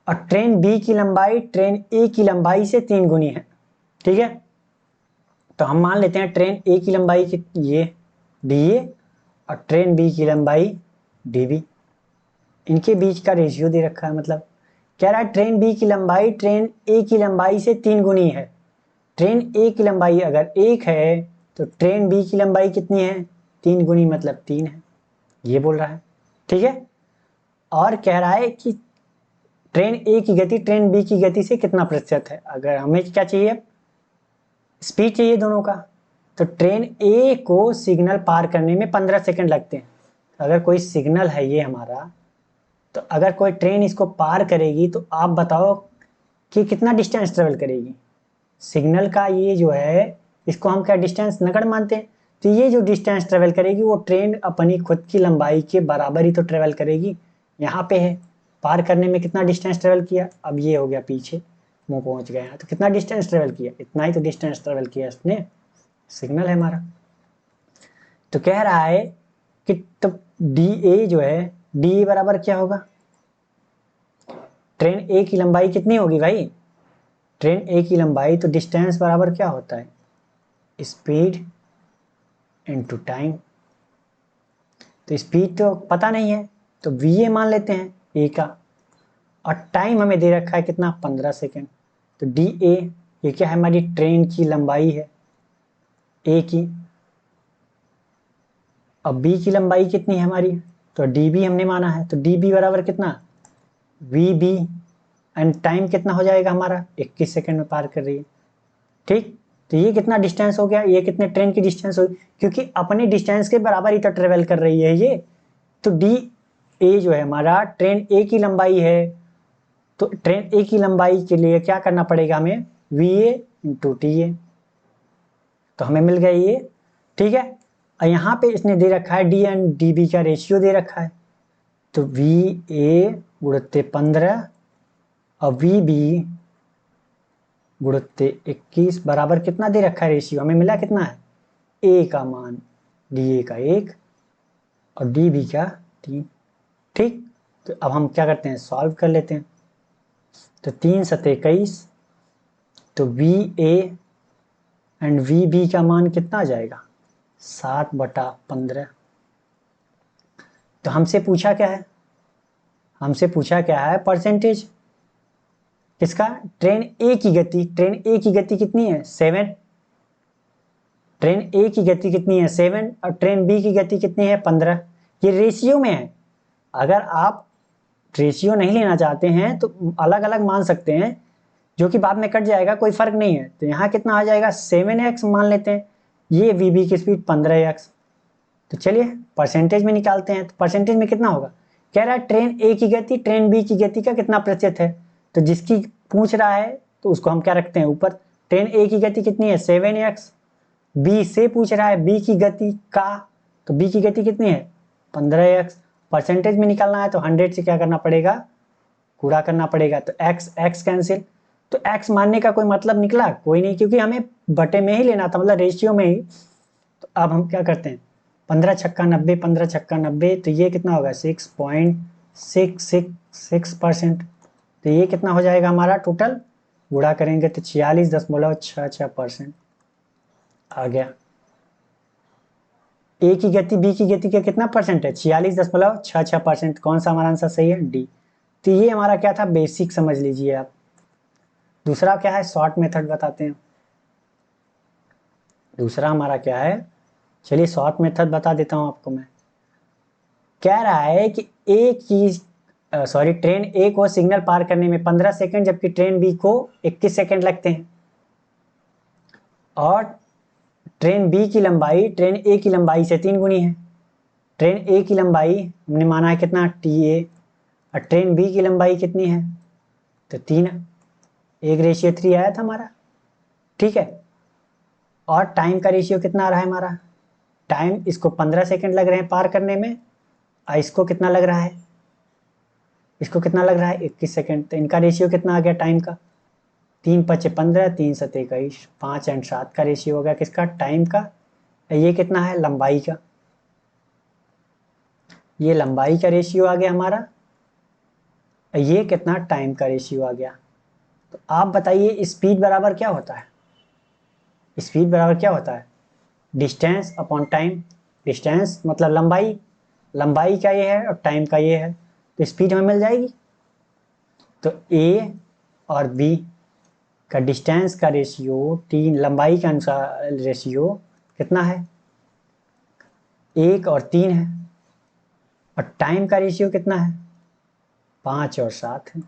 और ट्रेन बी की लंबाई ट्रेन ए की लंबाई से 3 गुनी है, ठीक है। तो हम मान लेते हैं ट्रेन ए की लंबाई ये डी ए और ट्रेन बी की लंबाई डी बी, इनके बीच का रेशियो दे रखा है। मतलब कह रहा है ट्रेन बी की लंबाई ट्रेन ए की लंबाई से 3 गुनी है। ट्रेन ए की लंबाई अगर 1 है तो ट्रेन बी की लंबाई कितनी है, 3 गुनी, मतलब 3 है, ये बोल रहा है, ठीक है। और कह रहा है कि ट्रेन ए की गति ट्रेन बी की गति से कितना प्रतिशत है। अगर हमें क्या चाहिए, स्पीड चाहिए दोनों का। तो ट्रेन ए को सिग्नल पार करने में 15 सेकंड लगते हैं। अगर कोई सिग्नल है ये हमारा, तो अगर कोई ट्रेन इसको पार करेगी तो आप बताओ कि कितना डिस्टेंस ट्रेवल करेगी। सिग्नल का ये जो है, इसको हम क्या डिस्टेंस नगण्य मानते हैं, तो ये जो डिस्टेंस ट्रेवल करेगी वो ट्रेन अपनी खुद की लंबाई के बराबर ही तो ट्रेवल करेगी। यहाँ पे है पार करने में कितना डिस्टेंस ट्रेवल किया, अब ये हो गया पीछे, मुंह पहुंच गया, तो कितना डिस्टेंस ट्रेवल किया, इतना ही तो डिस्टेंस ट्रेवल किया इसने, सिग्नल है हमारा। तो कह रहा है कि तो डी ए जो है, डी ए बराबर क्या होगा, ट्रेन ए की लंबाई कितनी होगी भाई, ट्रेन ए की लंबाई, तो डिस्टेंस बराबर क्या होता है, स्पीड इनटू टाइम। तो स्पीड तो पता नहीं है, तो वी ए मान लेते हैं ए का, और टाइम हमें दे रखा है कितना, 15 सेकेंड। तो डी ए ये क्या है, हमारी ट्रेन की लंबाई है ए की, अब बी की लंबाई कितनी है हमारी, तो डी बी हमने माना है, तो डी बी बराबर कितना, वी बी, एंड टाइम कितना हो जाएगा हमारा, 21 सेकेंड में पार कर रही है, ठीक। तो ये कितना डिस्टेंस हो गया, ये कितने ट्रेन की डिस्टेंस होगी, क्योंकि अपने डिस्टेंस के बराबर ही तो ट्रेवल कर रही है ये। तो डी ए जो है हमारा ट्रेन ए की लंबाई है, तो ट्रेन ए की लंबाई के लिए क्या करना पड़ेगा हमें, V A into T A, तो हमें मिल गया ये, ठीक है। और यहाँ पे इसने दे रखा है डी एंड डी बी का रेशियो दे रखा है, तो वी ए गुणित 15 और वी बी गुणित 21 बराबर कितना दे रखा है रेशियो, हमें मिला कितना है, ए का मान डी ए का 1 और डी बी का 3, ठीक। तो अब हम क्या करते हैं, सॉल्व कर लेते हैं। तो 3 सते 21, तो V A and V B का मान कितना आ जाएगा, 7/15। तो हमसे पूछा क्या है, हमसे पूछा क्या है, परसेंटेज किसका, ट्रेन ए की गति, ट्रेन ए की गति कितनी है 7, ट्रेन ए की गति कितनी है 7 और ट्रेन बी की गति कितनी है 15। ये रेशियो में है, अगर आप रेशियो नहीं लेना चाहते हैं तो अलग अलग मान सकते हैं, जो कि बाद में कट जाएगा, कोई फर्क नहीं है। तो यहाँ कितना आ जाएगा 7x मान लेते हैं, ये वी बी की स्पीड 15x। तो चलिए परसेंटेज में निकालते हैं, तो परसेंटेज में कितना होगा, कह रहा है ट्रेन ए की गति ट्रेन बी की गति का कितना प्रतिशत है, तो जिसकी पूछ रहा है तो उसको हम क्या रखते हैं ऊपर, ट्रेन ए की गति कितनी है 7x, बी से पूछ रहा है बी की गति का, तो बी की गति कितनी है 15x, परसेंटेज में निकालना है तो 100 से क्या करना पड़ेगा, गुणा करना पड़ेगा, तो x x कैंसिल, तो x मानने का कोई मतलब निकला कोई नहीं, क्योंकि हमें बटे में ही लेना था, मतलब रेशियो में ही। तो अब हम क्या करते हैं, 15 छक्का 90, 15 छक्का 90, तो ये कितना होगा 6.666%। तो ये कितना हो जाएगा हमारा टोटल गुणा करेंगे तो 46.66% आ गया। ए की गति बी की गति का कितना परसेंट है? 46.66%। कौन सा हमारा आंसर सही है? डी। तो ये हमारा क्या था? बेसिक समझ लीजिए आप। दूसरा क्या है? शॉर्ट मेथड बताते हैं। दूसरा हमारा क्या है? चलिए शॉर्ट मेथड बता देता हूं आपको मैं। कह रहा है कि ट्रेन ए को सिग्नल पार करने में 15 सेकंड, जबकि ट्रेन बी को 21 सेकंड लगते हैं। और ट्रेन बी की लंबाई ट्रेन ए की लंबाई से 3 गुनी है। ट्रेन ए की लंबाई हमने माना है कितना? T A. और ट्रेन बी की लंबाई कितनी है? तो 3, 1:3 आया था हमारा। ठीक है। और टाइम का रेशियो कितना आ रहा है हमारा? टाइम इसको 15 सेकंड लग रहे हैं पार करने में, और इसको कितना लग रहा है? इसको कितना लग रहा है? 21 सेकंड। तो इनका रेशियो कितना आ गया टाइम का? 3×5 = 15, 3×7 = 21, 5 और 7 का रेशियो हो गया किसका? टाइम का। ये कितना है? लंबाई का। ये लंबाई का रेशियो आ गया हमारा। ये कितना? टाइम का रेशियो आ गया। तो आप बताइए स्पीड बराबर क्या होता है? स्पीड बराबर क्या होता है? Distance upon time. डिस्टेंस मतलब लंबाई, लंबाई का ये है और टाइम का ये है, तो स्पीड हमें मिल जाएगी। तो ए और बी का डिस्टेंस का रेशियो 3, लंबाई के अनुसार रेशियो कितना है? 1 और 3 है। और टाइम का रेशियो कितना है? 5 और 7 है।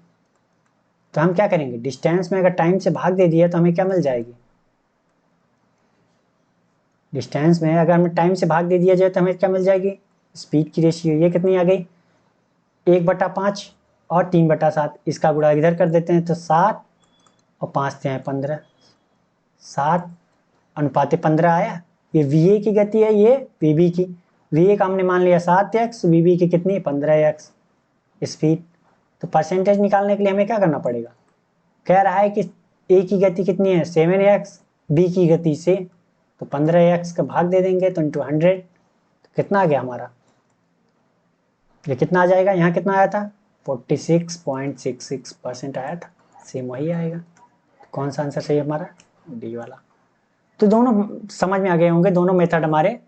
तो हम क्या करेंगे? डिस्टेंस में अगर टाइम से भाग दे दिया तो हमें क्या मिल जाएगी? डिस्टेंस में अगर हमें टाइम से भाग दे दिया जाए तो हमें क्या मिल जाएगी? स्पीड की रेशियो। ये कितनी आ गई? 1/5 और 3/7। इसका गुणा इधर कर देते हैं तो 7 और 5 हैं 15। 7:15 आया। ये वी की गति है, ये वी की। वी का हमने मान लिया 7x, वी की कितनी? 15x speed. तो परसेंटेज निकालने के लिए हमें क्या करना पड़ेगा? कह रहा है कि ए की गति कितनी है? 7x, बी की गति से, तो 15x का भाग दे देंगे तो इंटू 100। तो कितना आ गया हमारा? ये कितना आ जाएगा? यहाँ कितना आया था? 46.66% आया था। सेम वही आएगा। तो कौन सा आंसर सही है हमारा? डी वाला। तो दोनों समझ में आ गए होंगे, दोनों मेथड हमारे,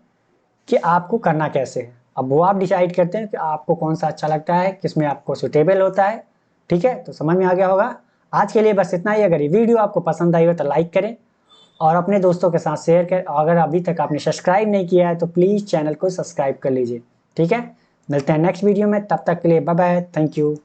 कि आपको करना कैसे है। अब वो आप डिसाइड करते हैं कि आपको कौन सा अच्छा लगता है, किसमें आपको सुटेबल होता है। ठीक है, तो समझ में आ गया होगा। आज के लिए बस इतना ही। अगर ये वीडियो आपको पसंद आई हो तो लाइक करें और अपने दोस्तों के साथ शेयर करें। अगर अभी तक आपने सब्सक्राइब नहीं किया है तो प्लीज़ चैनल को सब्सक्राइब कर लीजिए। ठीक है, मिलते हैं नेक्स्ट वीडियो में। तब तक के लिए बाय बाय, थैंक यू।